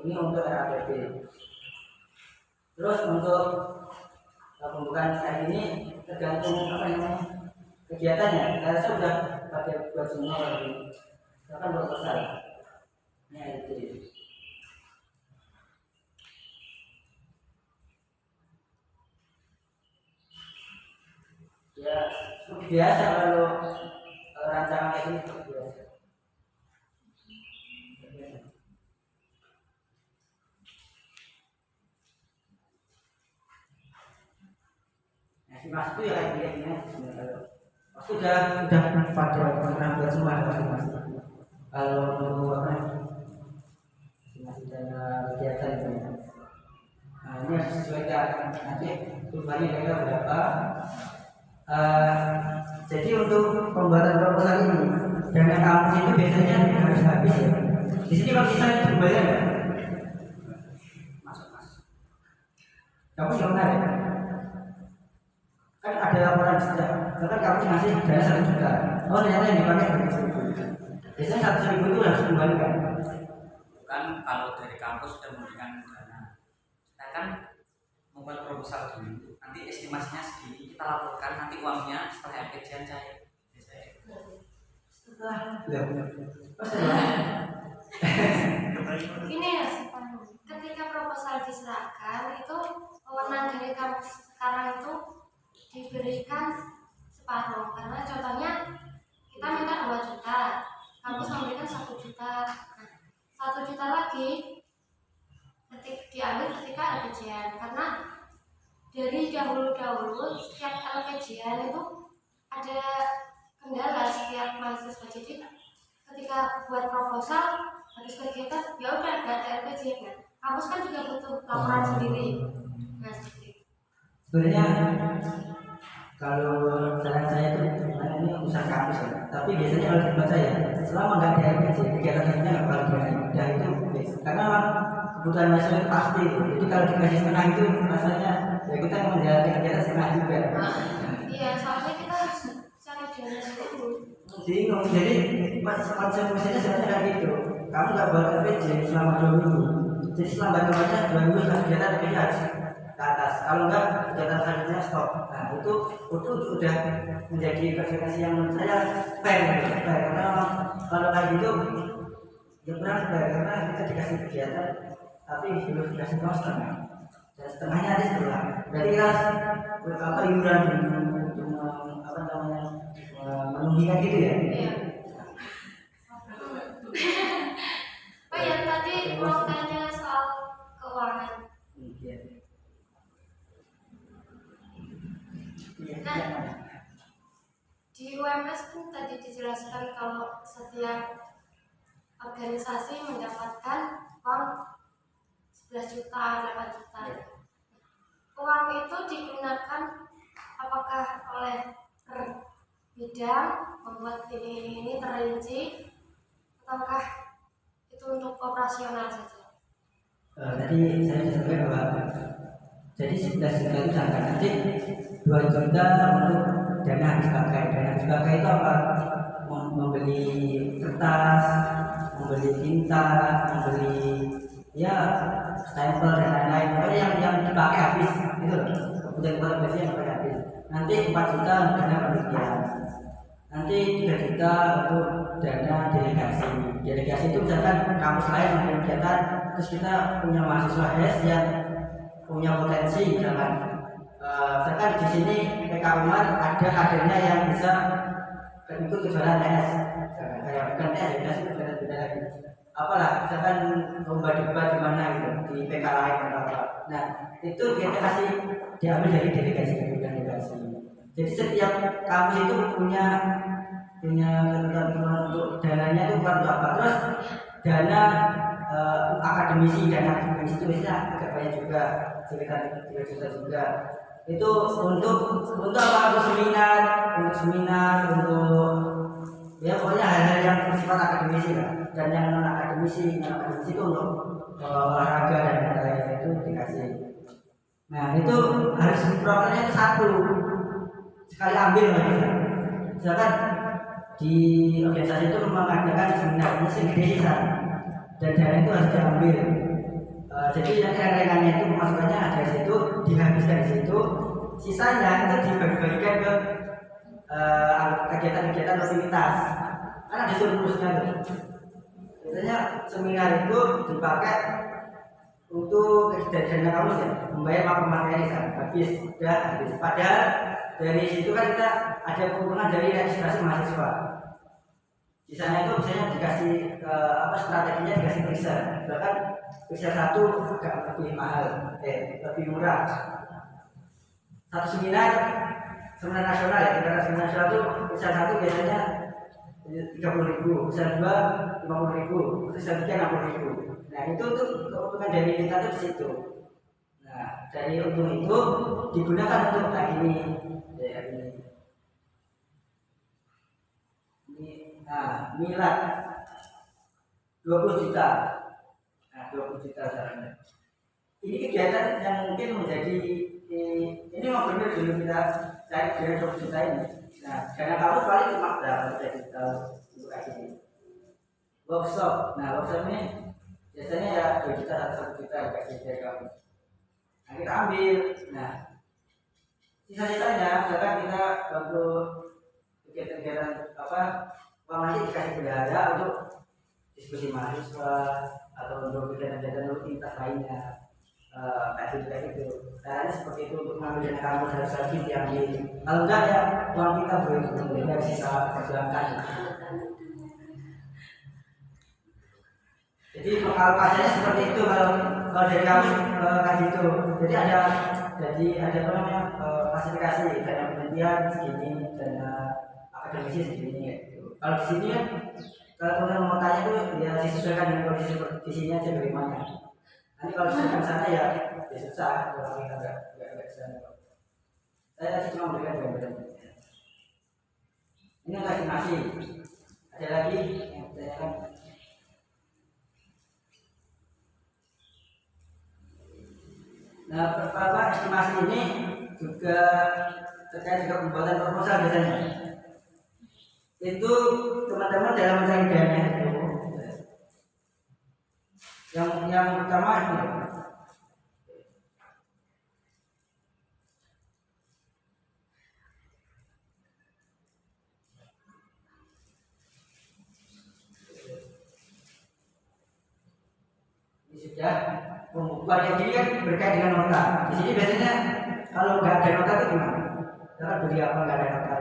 Ini untuk RAPP. Terus untuk pembukaan slide ini tergantung apa namanya kegiatannya. Saya sudah pakai buat semua lagi. Silakan proposal. Ini itu. Ya biasa kalau rancangan kayak ini biasa. Mas itu ya kayak gini. Aku udah pada pernah buat semua mas. Kalau apa masih dana kegiatan itu. Nah ini harus disesuaikan nanti tujuannya mereka berapa. Jadi untuk pembuatan proposal ini dana kampus itu biasanya harus habis ya. Di sini kalau sisa itu dibayar nggak? Masuk mas. Kamu yang mana ya? Kan ada laporan sejak, kan kamu ngasih dana 1 juta. Oh ternyata yang dipakai seperti 1.000. Biasanya 100.000 itu harus dikembalikan. Bukan kalau dari kampus sudah memberikan dana, kita kan membuat proposal dulu. Nanti estimasinya segini kita laporkan, nanti uangnya setelah RPJM cair. Setelah Ini ya, ketika proposal diserahkan itu wewenang dari kampus sekarang itu diberikan separuh, karena contohnya kita minta 2 juta, kampus memberikan 1 juta. Nah, 1 juta lagi diambil ketika LPJN, karena dari dahulu setiap LPJN itu ada kendala setiap mahasiswa. Jadi ketika buat proposal habis kegiatan ya udah nggak ada LPJN. Nah, kampus kan juga butuh laporan sendiri. Nah, sebenarnya kalau saran saya itu ini usaha kampus ya. Tapi biasanya kalau di tempat saya selama nggak ada LPJ kegiatan lainnya nggak bakal ada itu karena kebutuhan nasional pasti. Jadi kalau dikasih setengah itu rasanya ya kita menjalani kegiatan setengah juga. Iya, soalnya kita harus cari dana dulu. Bingung. Jadi konsekuensinya sebenarnya kayak gitu. Kamu nggak buat LPJ selama 2 minggu. Jadi selama baca 2 minggu kegiatan LPJ harus ke atas. Kalau enggak kegiatan selanjutnya stop. Nah itu udah menjadi konsekuensi yang menurut saya fair. Karena kalau kayak gitu ya kurang fair karena kita dikasih kegiatan tapi belum dikasih uang setengah. Dan setengahnya ada setelah. Berarti apa iuran apa namanya memenuhi gitu ya. Iya. Oh ya, tadi mau tanya soal keuangan. Iya. Nah, di UMS kan tadi dijelaskan kalau setiap organisasi mendapatkan uang 11 juta, 8 juta. Uang itu digunakan apakah oleh per bidang membuat ini terinci, ataukah itu untuk operasional saja? Tadi saya sampaikan bahwa jadi 11 juta itu sangat nanti 2 juta untuk dana habis pakai. Dana habis pakai itu apa? Membeli kertas, membeli tinta, membeli ya stempel dan lain-lain. Pokoknya yang dipakai habis itu kebutuhan biasanya yang pakai habis. Nanti 4 juta dana penelitian. Nanti 3 juta untuk dana delegasi. Delegasi itu misalkan kampus lain yang kegiatan, terus kita punya mahasiswa S yang punya potensi, misalkan misalkan di sini PK Umar ada kadernya yang bisa ikut kejuaraan TS, kayak bukan TS, itu beda lagi. Apalah, misalkan lomba debat di mana gitu di PK lain atau apa. Nah itu kita kasih diambil dari delegasi. Jadi setiap kampus itu punya punya ketentuan untuk dananya itu bukan untuk apa. Terus dana akademisi itu bisa agak banyak juga, sekitar 3 juta juga. Itu untuk apa? Untuk seminar, untuk ya pokoknya hal-hal yang bersifat akademisi lah. Dan yang non akademisi itu untuk olahraga dan lain-lain itu dikasih. Nah itu harus programnya itu satu sekali ambil lagi. Misalkan di organisasi itu mengadakan seminar ini sendiri dan dana itu harus diambil. Jadi nanti rencananya itu pemasukannya ada di situ, dihabiskan di situ, sisanya itu dibagi-bagikan ke kegiatan-kegiatan rutinitas. Kan ada surplusnya tuh. Biasanya seminar itu dipakai untuk dana kamu ya, membayar materi kan, habis. Padahal dari situ kan kita ada keuntungan dari registrasi mahasiswa. Sisanya itu biasanya dikasih strateginya dikasih riset. Bahkan riset satu agak lebih mahal, lebih murah. Satu seminar nasional ya, seminar nasional itu riset satu biasanya 30.000, riset 2 50.000, riset 3 60.000. Nah itu tuh keuntungan dari kita tuh di situ. Nah dari untung itu digunakan untuk ini. Nah, milad 20 juta. Nah, 20 juta caranya. Ini kegiatan yang mungkin menjadi ini mau benar dulu kita cari biaya 20 juta ini. Nah, karena kamu paling cuma berapa juta untuk ini. Workshop. Nah, workshop ini biasanya ya 2 juta atau 1 juta dikasih dari kamu. Nah, kita ambil. Nah, sisa-sisanya misalkan kita untuk kegiatan-kegiatan uang nanti dikasih bendahara untuk diskusi mahasiswa atau untuk kegiatan-kegiatan rutinitas lainnya, kayak gitu. Caranya seperti itu untuk mengambil dana kampus harus lagi diambil. Kalau enggak ya uang kita boleh bisa perjuangkan. Jadi pengalokasinya seperti itu kalau dari kampus kayak gitu. Jadi ada klasifikasi dana penelitian segini, dana akademisi segini. Kalau di sini kan kalau teman-teman mau tanya tuh ya disesuaikan dengan kondisi isinya aja bagaimana. Nanti kalau di sana ya susah kalau kita nggak bisa. Saya cuma memberikan gambaran. Ini untuk estimasi. Ada lagi yang ditanyakan? Nah, pertama estimasi ini juga terkait dengan pembuatan proposal biasanya. Itu teman-teman dalam mencari dana itu yang utama ini sudah pembukuan yang ini kan berkait dengan nota. Di sini biasanya kalau nggak ada nota itu gimana? Cara beli apa nggak ada nota?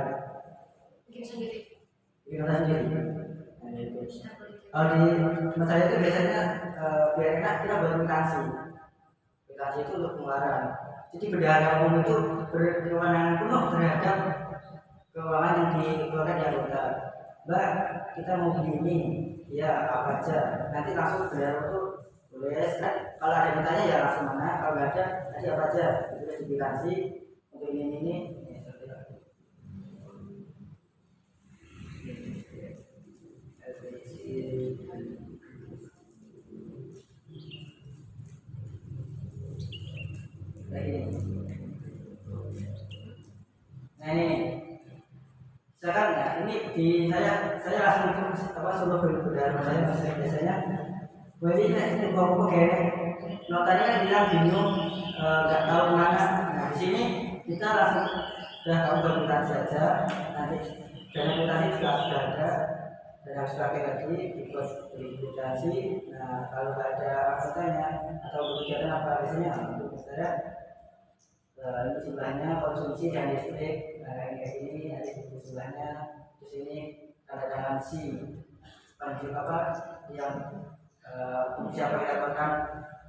Bikin sendiri. Bikin nota sendiri. Kalau di tempat saya itu biasanya biar enak kita buat kwitansi. Kwitansi itu untuk pengeluaran. Jadi bendahara umum itu berkewenangan penuh terhadap keuangan yang dikeluarkan di anggota. Mbak, kita mau beli ini, ya apa aja. Nanti langsung bendahara itu boleh. Kalau ada yang bertanya ya langsung mana. Kalau nggak ada, nanti apa aja. Itu dikwitansi untuk ini. Nah ini, misalkan ya ini di saya langsung suruh berdara saya biasanya. Jadi ini buku kayak notanya kan bilang bingung, nggak tahu kemana. Nah di sini kita langsung sudah tahu berbicara saja. Nanti dana kwitansi juga sudah ada dan harus pakai lagi dibuat kwitansi. Nah kalau ada anggotanya atau kegiatan apa biasanya untuk saya ini jumlahnya konsumsi dan listrik. Nah ini kayak ini ada di sebelahnya. Terus ini tanda tangan si penunjuk apa yang siapa yang dapatkan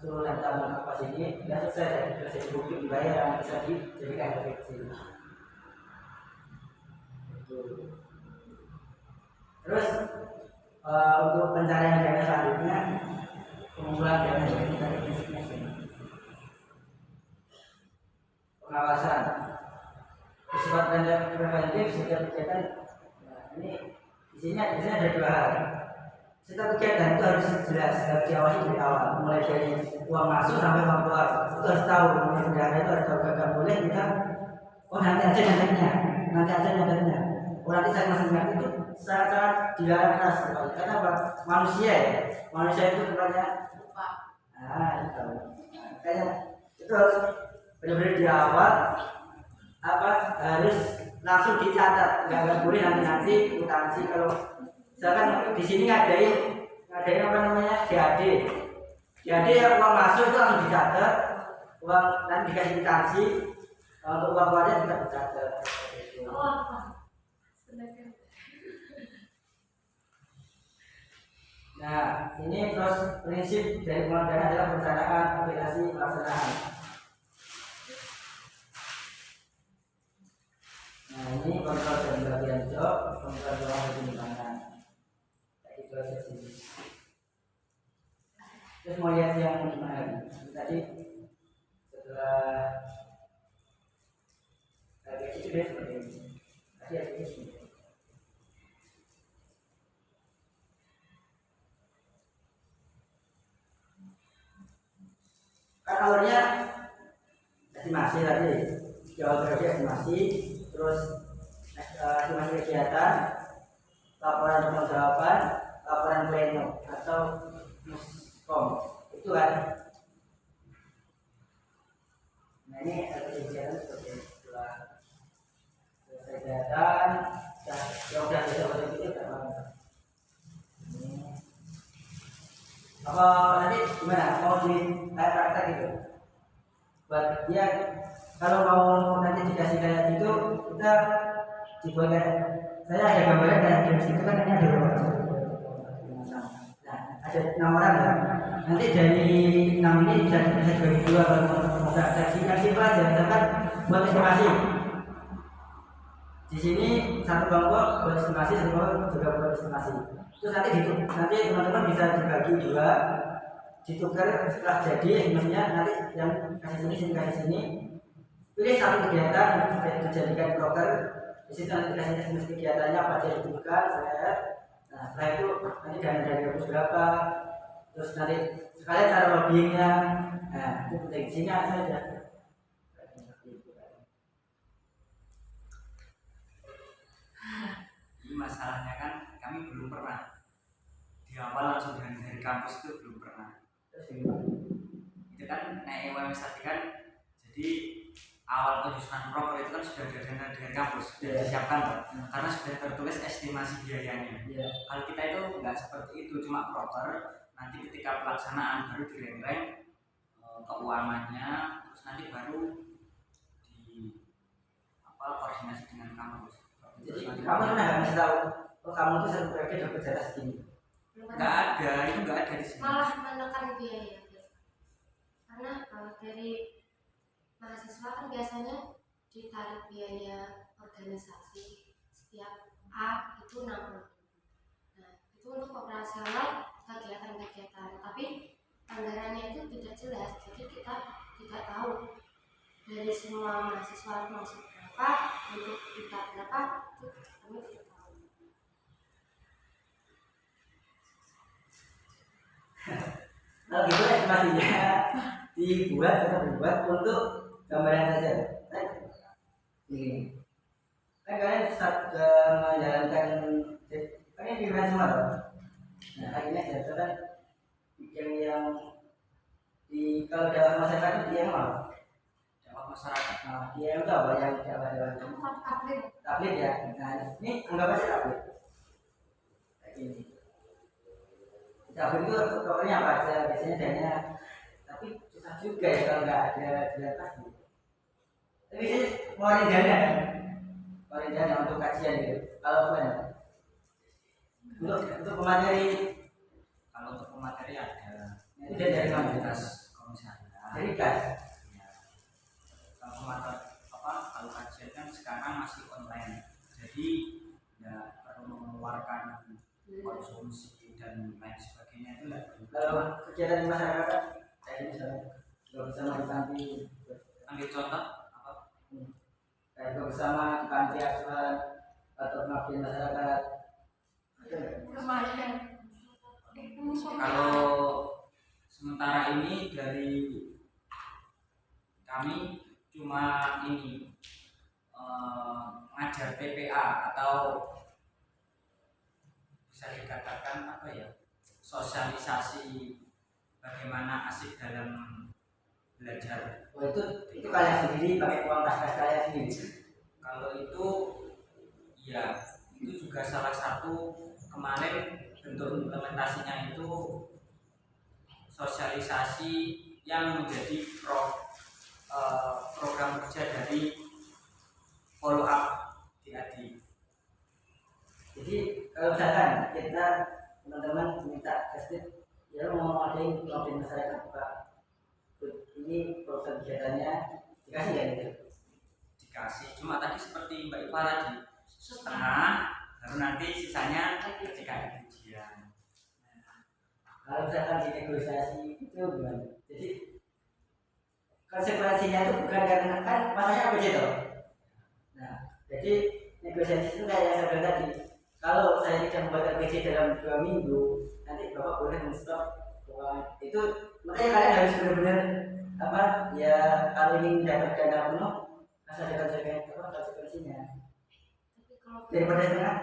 suruh dan tamu apa sini ya selesai dari selesai bukti dibayar yang bisa dijadikan dari sini. Terus untuk pencarian dana selanjutnya, pengumpulan dana dari prinsipnya pengawasan, bersifat preventif setiap kegiatan. Nah, ini di sini ada dua hal. Setiap kegiatan itu harus jelas, harus diawasi dari awal, mulai dari uang masuk sampai uang keluar. Itu harus tahu, bendahara itu harus tahu, gak boleh kita nanti aja nyatanya. Oh nanti saya masih ingat itu sangat dilarang keras sekali. Karena apa? Manusia itu sebenarnya lupa. Itu. Makanya itu harus benar-benar di awal harus langsung dicatat, nggak boleh nanti akuntansi. Kalau misalkan di sini ngadain apa namanya GAD ya, uang masuk itu langsung dicatat, uang nanti dikasih akuntansi, untuk uang keluarnya tidak dicatat. Nah, ini terus prinsip dari pengelolaan dana adalah perencanaan, aplikasi, pelaksanaan. Nah, ini kontrol dan bagian job, kontrol uang penyimpanan. Itu aja sih. Terus mau lihat yang gimana? Tadi setelah kayak itu deh seperti ini. Tadi ada ini. Kan awalnya estimasi tadi, jawab periode estimasi, terus estimasi kegiatan, laporan pertanggungjawaban, laporan pleno atau muskom, itu kan. Nah ini kegiatan seperti setelah selesai kegiatan, sudah seperti itu kan. Apa nanti gimana? Mau di praktek gitu? Buat dia kalau mau nanti dikasih kayak gitu, kita dibuat kayak saya ada gambarnya kayak di situ kan, ini ada berapa? Nah, ada 6 orang ya. Nanti dari 6 ini bisa dibagi dua kalau ada yang simpel aja, misalkan buat estimasi. Di sini satu kelompok buat estimasi, satu kelompok juga buat estimasi. Terus nanti teman-teman bisa dibagi dua, ditukar setelah jadi estimasinya, nanti yang kasih sini. Pilih satu kegiatan dijadikan broker. Di situ nanti kasih estimasi kegiatannya apa aja dibuka, saya. Nah setelah itu nanti dana dari kampus berapa, terus nanti sekalian cara lobbyingnya. Nah itu penting, sini saja. Ini masalahnya kan kami belum pernah di awal langsung dari kampus itu belum pernah. Itu kan naik EWMS tadi kan, jadi awal penyusunan proker itu kan sudah ada dana dari kampus, sudah disiapkan loh, karena sudah tertulis estimasi biayanya. Kalau kita itu nggak seperti itu, cuma proker, nanti ketika pelaksanaan baru direm-rem keuangannya, terus nanti baru di koordinasi dengan kampus. Jadi kamu nggak bisa tahu, kamu tuh satu proyeknya dapat jatah segini. Nggak ada, itu nggak ada di sini. Malah menekan biaya, karena dari mahasiswa kan biasanya ditarik biaya organisasi setiap A itu 60. Nah itu untuk operasional kegiatan-kegiatan, tapi anggarannya itu tidak jelas, jadi kita tidak tahu dari semua mahasiswa masuk berapa, untuk kita berapa, itu kami tidak tahu. Nah gitu estimasinya dibuat untuk gambaran saja. Ini kan kalian saat menjalankan kan ini pikiran semua loh. Nah akhirnya jatuh kan yang di kalau dalam masyarakat itu dia mau Dampak masyarakat. Nah dia itu apa yang tablet ya. Nah ini anggap aja tablet kayak gini. Tablet itu pokoknya apa aja, biasanya dana, tapi susah juga ya kalau nggak ada dana pasti. Tapi sih ngeluarin dana untuk kajian gitu. Kalau bukan untuk pemateri, Kalau untuk pemateri ada itu dari mana? komunitas komisaria. Dari kas. Ya. Kalau pemateri kalau kajian kan sekarang masih online, jadi nggak perlu mengeluarkan konsumsi dan lain sebagainya itu lah. Kalau kegiatan di masyarakat kayak misalnya buka bersama di panti, Ambil contoh apa? kayak buka bersama di panti asuhan atau pengabdian masyarakat. Ada nggak? Kalau sementara ini dari kami cuma ini ngajar PPA atau bisa dikatakan apa ya, sosialisasi bagaimana asik dalam belajar. Oh, itu kalian sendiri pakai uang kas kalian sendiri. Kalau itu ya itu juga salah satu kemarin bentuk implementasinya itu sosialisasi yang menjadi program kerja dari follow up DAD. Jadi kalau misalkan kita teman-teman minta tested, ya mau ngadain pengabdian masyarakat Pak, ini program kegiatannya dikasih ya gitu. Dikasih, cuma tadi seperti Mbak Iva tadi setengah, baru nanti sisanya ketika ada ujian. Kalau misalkan di negosiasi itu gimana? Jadi konsekuensinya itu bukan karena kan masanya apa gitu. Nah, jadi negosiasi itu kayak yang saya bilang tadi. Kalau saya tidak membuat RPC dalam 2 minggu, nanti Bapak boleh men-stop uang. Itu makanya kalian harus benar-benar apa ya, kalau ingin dapat dana penuh, asal ada konsekuensinya. Tapi kalau Daripada setengah.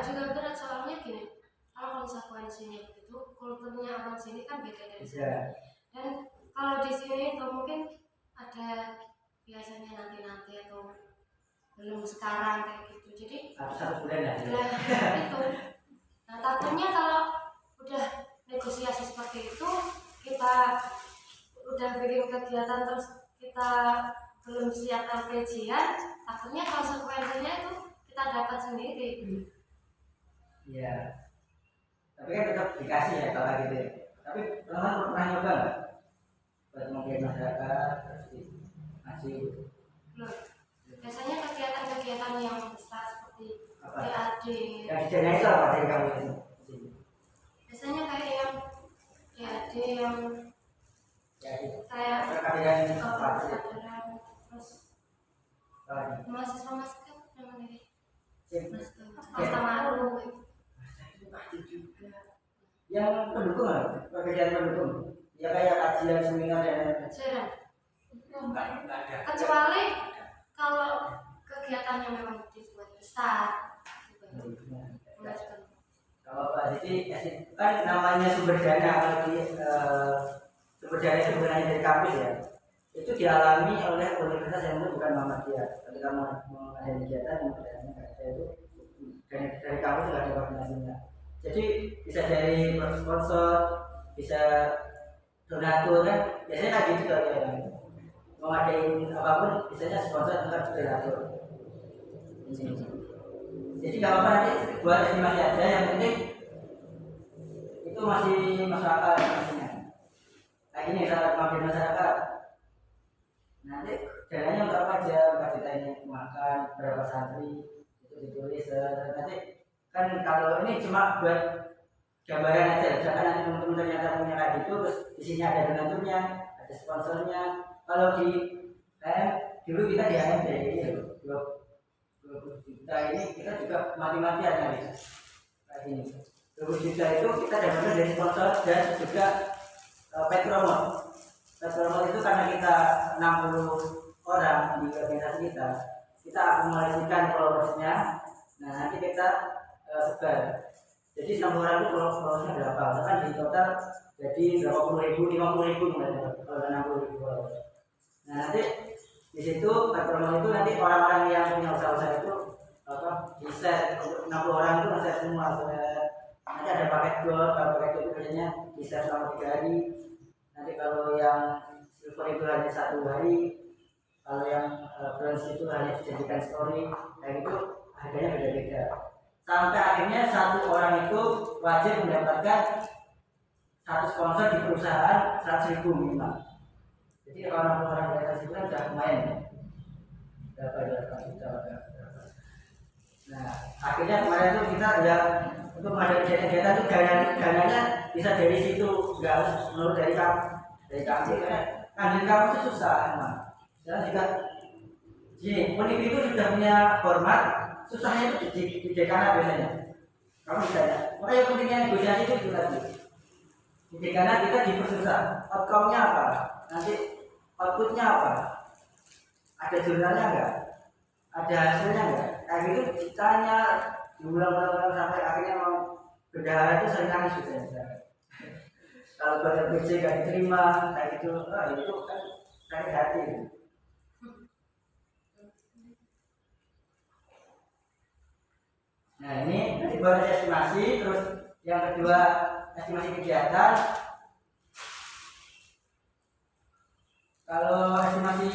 juga berat soalnya gini, kalau konsekuensinya begitu, kulturnya orang sini kan beda dari sini. Bisa. Dan kalau di sini itu mungkin ada biasanya nanti atau belum sekarang kayak gitu. Jadi Satu bulan lah. itu. Nah takutnya kalau udah negosiasi seperti itu, kita udah bikin kegiatan terus kita belum siap LPG-an, takutnya konsekuensinya itu kita dapat sendiri. Iya. Tapi kan tetap dikasih ya kalau gitu ya. Tapi teman-teman pernah nyoba nggak? Buat menggiat masyarakat, ngasih Belum. Biasanya kegiatan-kegiatan yang besar seperti apa? DAD, Yang dijadikan itu apa dari kamu ini? biasanya kayak yang DAD yang Ya, itu. kayak Perkalian apa? kesadaran, terus Apa? mahasiswa masket namanya Sip. Masta Maru. Yang pendukung apa? Pekerjaan pendukung. Ya kayak kajian seminar dan Jarang. Enggak ada. Kecuali kalau kegiatannya memang dibuat besar. kalau Pak jadi kan namanya sumber dana kalau di sumber dana dari kampus ya, itu dialami oleh universitas yang bukan Muhammadiyah. Ketika mau mengadakan kegiatan yang dananya nggak ada, itu dari kampus nggak ada koordinasinya. Jadi bisa dari sponsor, bisa donatur kan, biasanya kan gitu ya. Mau ngadain apapun, biasanya sponsor tetap donatur. Jadi nggak apa-apa nanti buat estimasi aja, yang penting itu masih masyarakat pastinya. Kayak gini saat mampir masyarakat, nanti dananya berapa aja, berapa juta ini makan, berapa santri itu ditulis. Nanti kan kalau ini cuma buat gambaran aja, misalkan nanti teman-teman ternyata punya kayak gitu, terus di sini ada donaturnya, ada sponsornya. Kalau di dulu kita di AMD ini 20 juta ini kita juga mati-matian nyari kayak gini. 20 juta itu kita dapatnya dari sponsor dan juga pet promote. Pet promote itu karena kita 60 orang di organisasi kita akumulasikan followersnya. Nah nanti kita sebar. Jadi 60 orang itu followersnya berapa? Misalkan di total jadi berapa puluh ribu, 50 ribu kalau 60 ribu followers. Nah nanti di situ promo itu nanti orang-orang yang punya usaha-usaha itu di share untuk 60 orang itu nge-share semua. Nanti ada paket gold, kalau paket gold itu biasanya di share selama 3 hari. Nanti kalau yang silver itu hanya 1 hari, kalau yang bronze itu hanya dijadikan story. Dan itu harganya beda-beda. Sampai akhirnya satu orang itu wajib mendapatkan satu sponsor di perusahaan 100.000 minimal. Jadi kalau orang di atas itu kan sudah lumayan ya. Berapa juta. Nah akhirnya kemarin itu kita udah untuk menghadapi kegiatan itu dananya bisa dari situ, nggak harus menurut dari kampus karena kandidat kampus itu susah emang. Dan juga gini, univ itu sudah punya format, susahnya itu di dekana biasanya. Kamu bisa ya. Makanya pentingnya negosiasi itu tadi. Di dekana kita dipersusah. Outcome-nya apa? Nanti output-nya apa? Ada jurnalnya enggak? Ada hasilnya enggak? Kayak gitu ditanya diulang-ulang sampai akhirnya mau bendahara itu sering nangis gitu ya. Kalau buat LPC nggak diterima kayak gitu, itu kan sakit hati. Nah ini nanti baru estimasi, terus yang kedua estimasi kegiatan. Kalau estimasi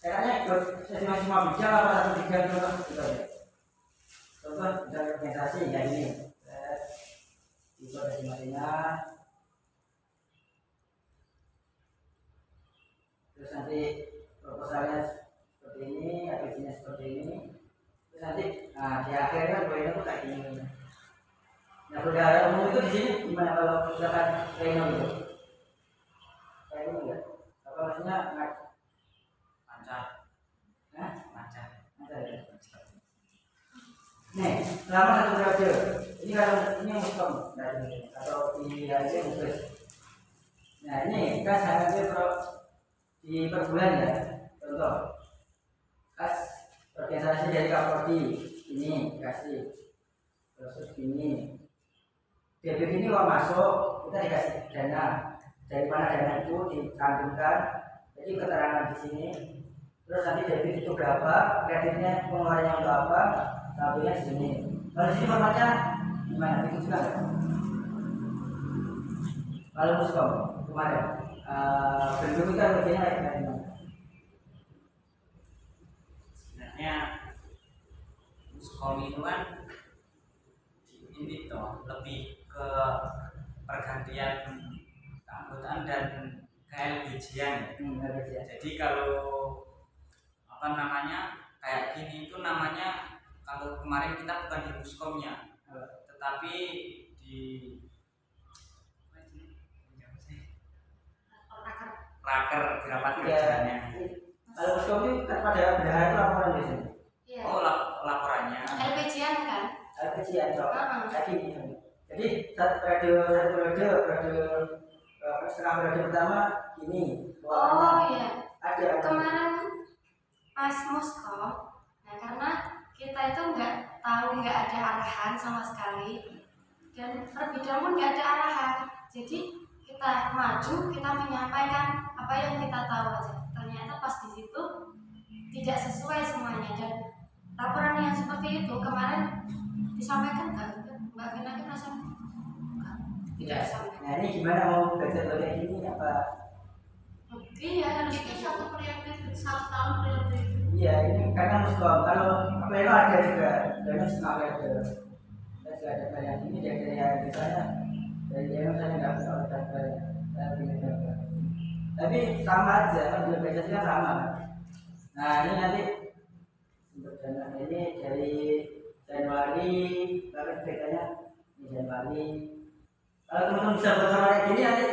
kayaknya ikut estimasi semua bidang apa satu bidang contoh gitu ya. Contoh bidang organisasi ya ini. Itu estimasinya. Terus nanti proposalnya seperti ini, APC-nya seperti ini. Terus nanti, di akhir kan poinnya tuh kayak gini. Nah, bendahara umum itu di sini gimana kalau misalkan Reno gitu? Kayak ini enggak? Apa maksudnya lancar Hah? lancar Ya? Nih, selama satu periode, ini kalau ini muskom atau di hari khusus. Nah, ini kas HMP di per bulan ya. Contoh, kas organisasi dari Kapolri ini kasih terus gini. Debit ini uang masuk, kita dikasih dana. Dari mana dana itu dicantumkan, jadi keterangan di sini. Terus nanti debit itu berapa, kreditnya pengeluarannya untuk apa, tampilnya di sini. Kalau di sini formatnya gimana? Itu juga nggak? Kalau muskom kemarin, bentuk kita ruginya kayak gimana? sebenarnya muskom itu kan ini toh lebih ke pergantian keanggotaan dan KLBJ-an. Jadi kalau apa namanya kayak gini itu namanya, kalau kemarin kita bukan di muskomnya, tetapi di raker di rapat kerjanya. Kalau muskom itu pada bendahara itu laporan biasanya. Iya. Oh, laporannya. LPG-an kan? Kecian tadi. Jadi satu periode setengah periode pertama ini. Oh iya. Ada. Kemarin pas muskom, nah karena kita itu nggak ada arahan sama sekali, dan per bidang pun nggak ada arahan. Jadi kita maju, kita menyampaikan apa yang kita tahu aja. Ternyata pas di situ tidak sesuai semuanya, dan laporan yang seperti itu kemarin disampaikan Mbak Vina kita tidak disampaikan. Nah ini gimana mau belajar kayak gini apa? Iya, harus itu satu periode, 1 tahun periode. Iya ini karena muskom. Kalau pleno ada juga, pleno setengah periode. Kita juga ada banyak ini dari yang misalnya dari yang saya nggak bisa oleh tapi sama aja, kan organisasi kan sama. Nah ini nanti sumber dana ini dari Januari, bahkan bedanya di Januari. Kalau teman-teman bisa bersama kayak gini nanti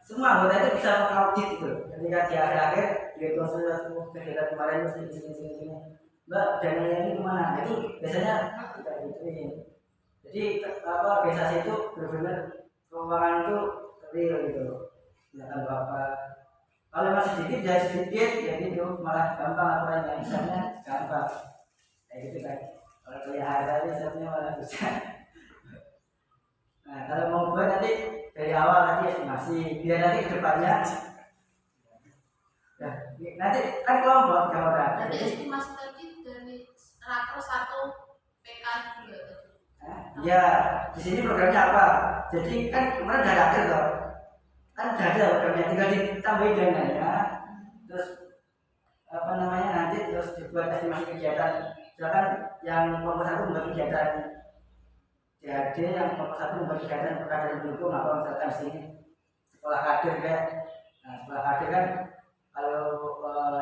semua anggota itu bisa mengaudit itu. Ketika di akhir-akhir dia konsultasi kegiatan kemarin sini. Mbak dana ini kemana? Itu biasanya kita gituin. Jadi organisasi itu benar-benar keuangan itu real gitu. Tidak apa. Kalau masih sedikit ya sedikit, jadi itu malah gampang laporannya, misalnya gampang. Kayak gitu kan. Kalau kelihatan misalnya malah bisa. Nah kalau mau buat nanti dari awal nanti estimasi, biar nanti kedepannya. Ya, nanti kan kelompok kalau ada. Nanti estimasi tadi dari raker 1 PK juga. Ya, di sini programnya apa? Jadi kan kemarin udah ada toh. Kan udah ada programnya, tinggal ditambahin dananya. Terus apa namanya nanti terus dibuat estimasi kegiatan. Misalkan yang kelompok 1 membuat kegiatan DAD, yang kelompok 1 membuat kegiatan perkaderan pendukung, apa misalkan sini sekolah kader kan. Nah, sekolah kader kan kalau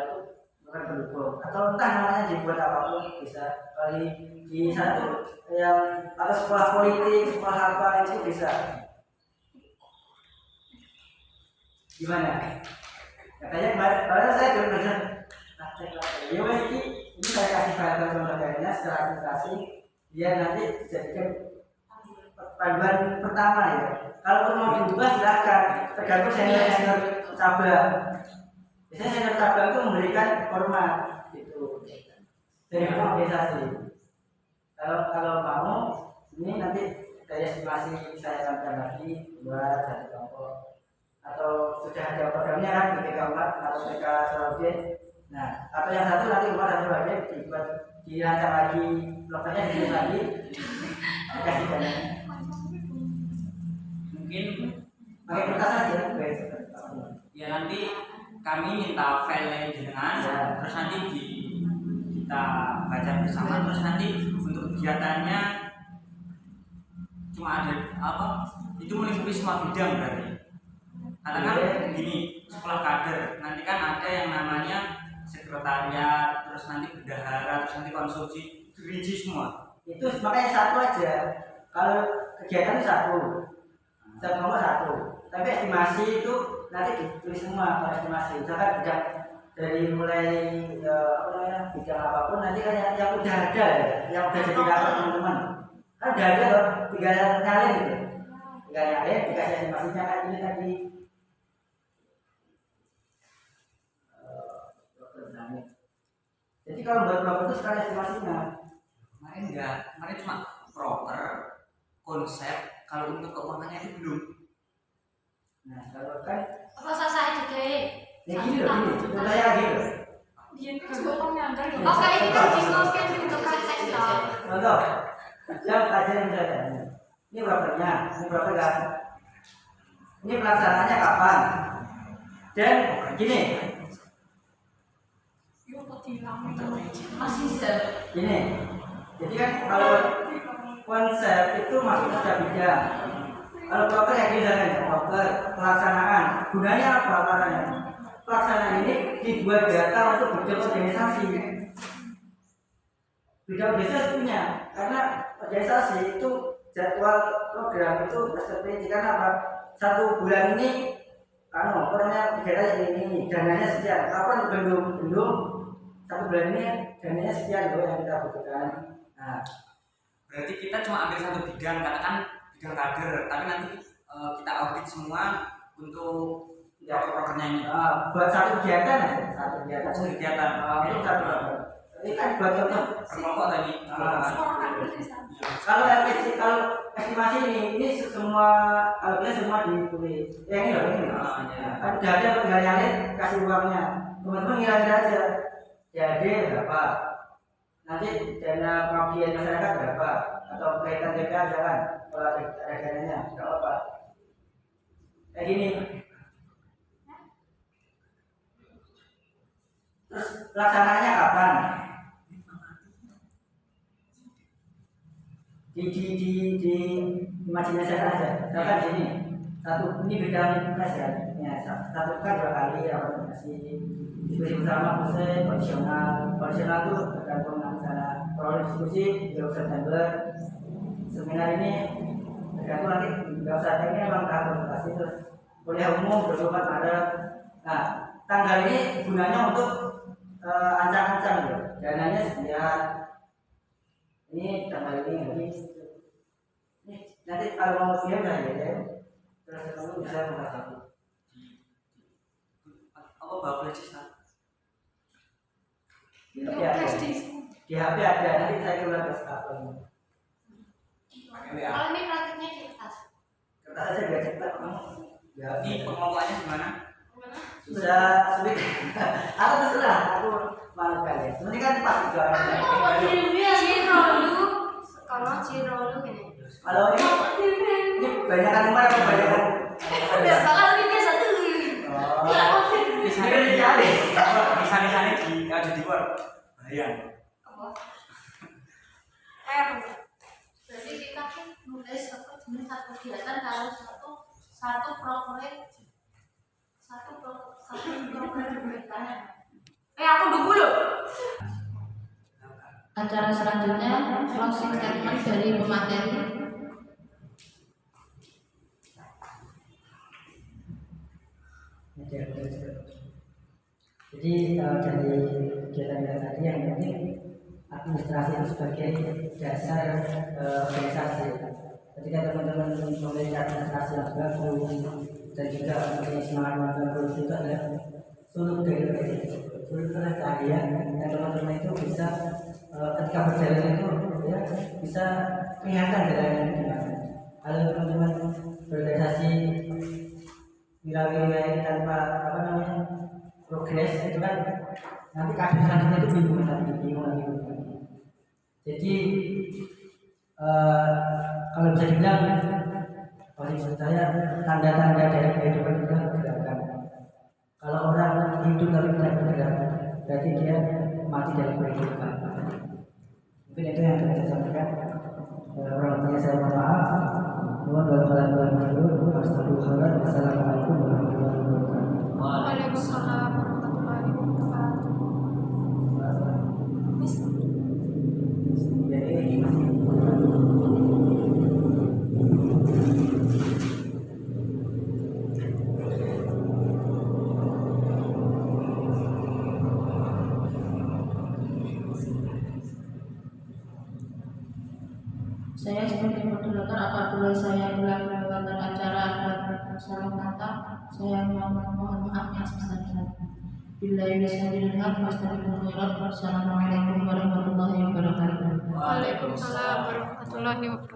itu bukan pendukung, atau entah namanya dibuat apapun bisa. Kali di satu yang atau sekolah politik, sekolah apa itu bisa. Gimana? Katanya kemarin saya belum bisa praktek. Ya ini saya kasih file contohnya secara aplikasi, dia nanti dijadikan panduan pertama ya. Kalau mau diubah silakan, tergantung senior cabang. Biasanya senior cabang itu memberikan format gitu dari organisasi. Kalau mau ini nanti dari estimasi saya tambah lagi buat satu kelompok, atau sudah ada programnya kan di TK Umat atau TK Saudi. Nah, atau yang satu nanti Umat satu lagi dibuat dirancang lagi, bloknya di lagi dikasih dana. Mungkin Pakai kertas saja, guys. ya nanti kami minta file jenengan, Ya. terus nanti kita baca bersama, terus nanti untuk kegiatannya cuma ada apa? Itu meliputi semua bidang berarti. Katakan gini, sekolah kader, nanti kan ada yang namanya sekretariat, terus nanti bendahara, terus nanti konsumsi, rinci semua. Itu makanya satu aja. Kalau kegiatan satu nomor satu. Tapi estimasi itu nanti ditulis semua kalau estimasi. Misalkan bidang dari mulai bidang apapun nanti kan yang udah ada ya, yang udah jadi daftar teman-teman. Kan udah ada loh, tinggal nyalin gitu. Tinggal nyalin, dikasih estimasinya kan ini tadi. Jadi kalau buat proper itu sekali estimasinya. Kemarin cuma proper konsep, kalau untuk keuangannya itu belum. Nah, kalau kan Apa saya juga ya gini loh, gini. Saya gitu. Oke, ini kan dimasukin untuk praktek toh. Contoh, yang pelajaran misalnya ini propernya, ini proper kan. Ini pelaksanaannya kapan? Dan gini, Masih bisa. gini. Jadi kan kalau konsep itu masuk ke setiap bidang. Kalau proper yang misalnya proper pelaksanaan, gunanya apa pelaksanaan? Pelaksanaan ini dibuat data untuk bidang organisasi. Bidang organisasi punya, karena organisasi itu jadwal program itu seperti karena apa? Satu bulan ini, orangnya kegiatan ini, dananya sekian. Kapan bendung? Satu bulan ini dananya sekian loh yang kita butuhkan. Nah, Berarti kita cuma ambil satu bidang, katakan bidang kader, tapi nanti kita audit semua untuk proker-prokernya ini. Buat satu kegiatan aja, satu kegiatan. Kegiatan Itu satu program. Ini kan buat contoh. kelompok tadi. Kalau estimasi ini semua alurnya semua ditulis. Ya ini loh, ini. Kan udah ada tinggal nyalin, kasih uangnya. Teman-teman ngira-ngira aja. Jadi berapa? Nanti dana pengabdian masyarakat berapa? Atau kaitan DPA jangan. Kalau ada dananya, nggak apa. Kayak gini. Terus pelaksananya kapan? Di imajinasi aja. Misalkan sini satu ini bidang tes ya, satu kan 2 kali organisasi diskusi bersama proses kondisional itu tergantung misalnya kalau diskusi di September, seminar ini tergantung nanti nggak usah ini memang tahap konsultasi terus kuliah umum 24 Maret. Nah tanggal ini gunanya untuk ancang-ancang ya, dananya sekian. Ini tanggal ini nanti kalau mau diam ya terus kamu bisa buka satu Apa bapak legislatif? di HP ada nanti saya keluar ke apa ini Pakai WA. Kalau ini prakteknya di kertas. kertas aja biar cepat ya Ini pengelolaannya gimana? Gimana? susah sulit aku terserah aku malu kalian ini kan pas juga Cirolu, sekolah Cirolu gini. kalau ini banyakan nomor apa banyakan Salah ini biasa tuh. Ini sekali Misalnya ada di luar bayang. Jadi kita kan mulai satu jenis satu kegiatan kalau satu program berbeda. Aku dulu. Acara selanjutnya closing statement dari pemateri. Jadi dari kegiatan tadi yang penting administrasi itu sebagai dasar organisasi. Ketika teman-teman memiliki administrasi yang bagus dan juga mempunyai semangat yang bagus, itu adalah suluk dari organisasi. Suluk adalah cahaya dan teman-teman itu bisa ketika berjalan itu ya bisa kelihatan jalannya di mana. Kalau teman-teman berorganisasi wilayah tanpa progres itu kan nanti kader selanjutnya itu bingung lagi. Jadi kalau bisa dibilang maksud saya tanda-tanda dari kehidupan kita bergerak. Kalau orang hidup tapi tidak bergerak, berarti dia mati dalam kehidupan. Mungkin itu yang saya sampaikan. Orang tua saya mohon maaf. Wassalamualaikum warahmatullahi wabarakatuh. Waalaikumsalam warahmatullahi Saya sebagai moderator apabila saya melakukan acara dan salah kata, saya mohon maaf yang sebesar-besarnya. Billahi bismillahirrahmanirrahim. Wassalamualaikum warahmatullahi wabarakatuh. Waalaikumsalam warahmatullahi wabarakatuh.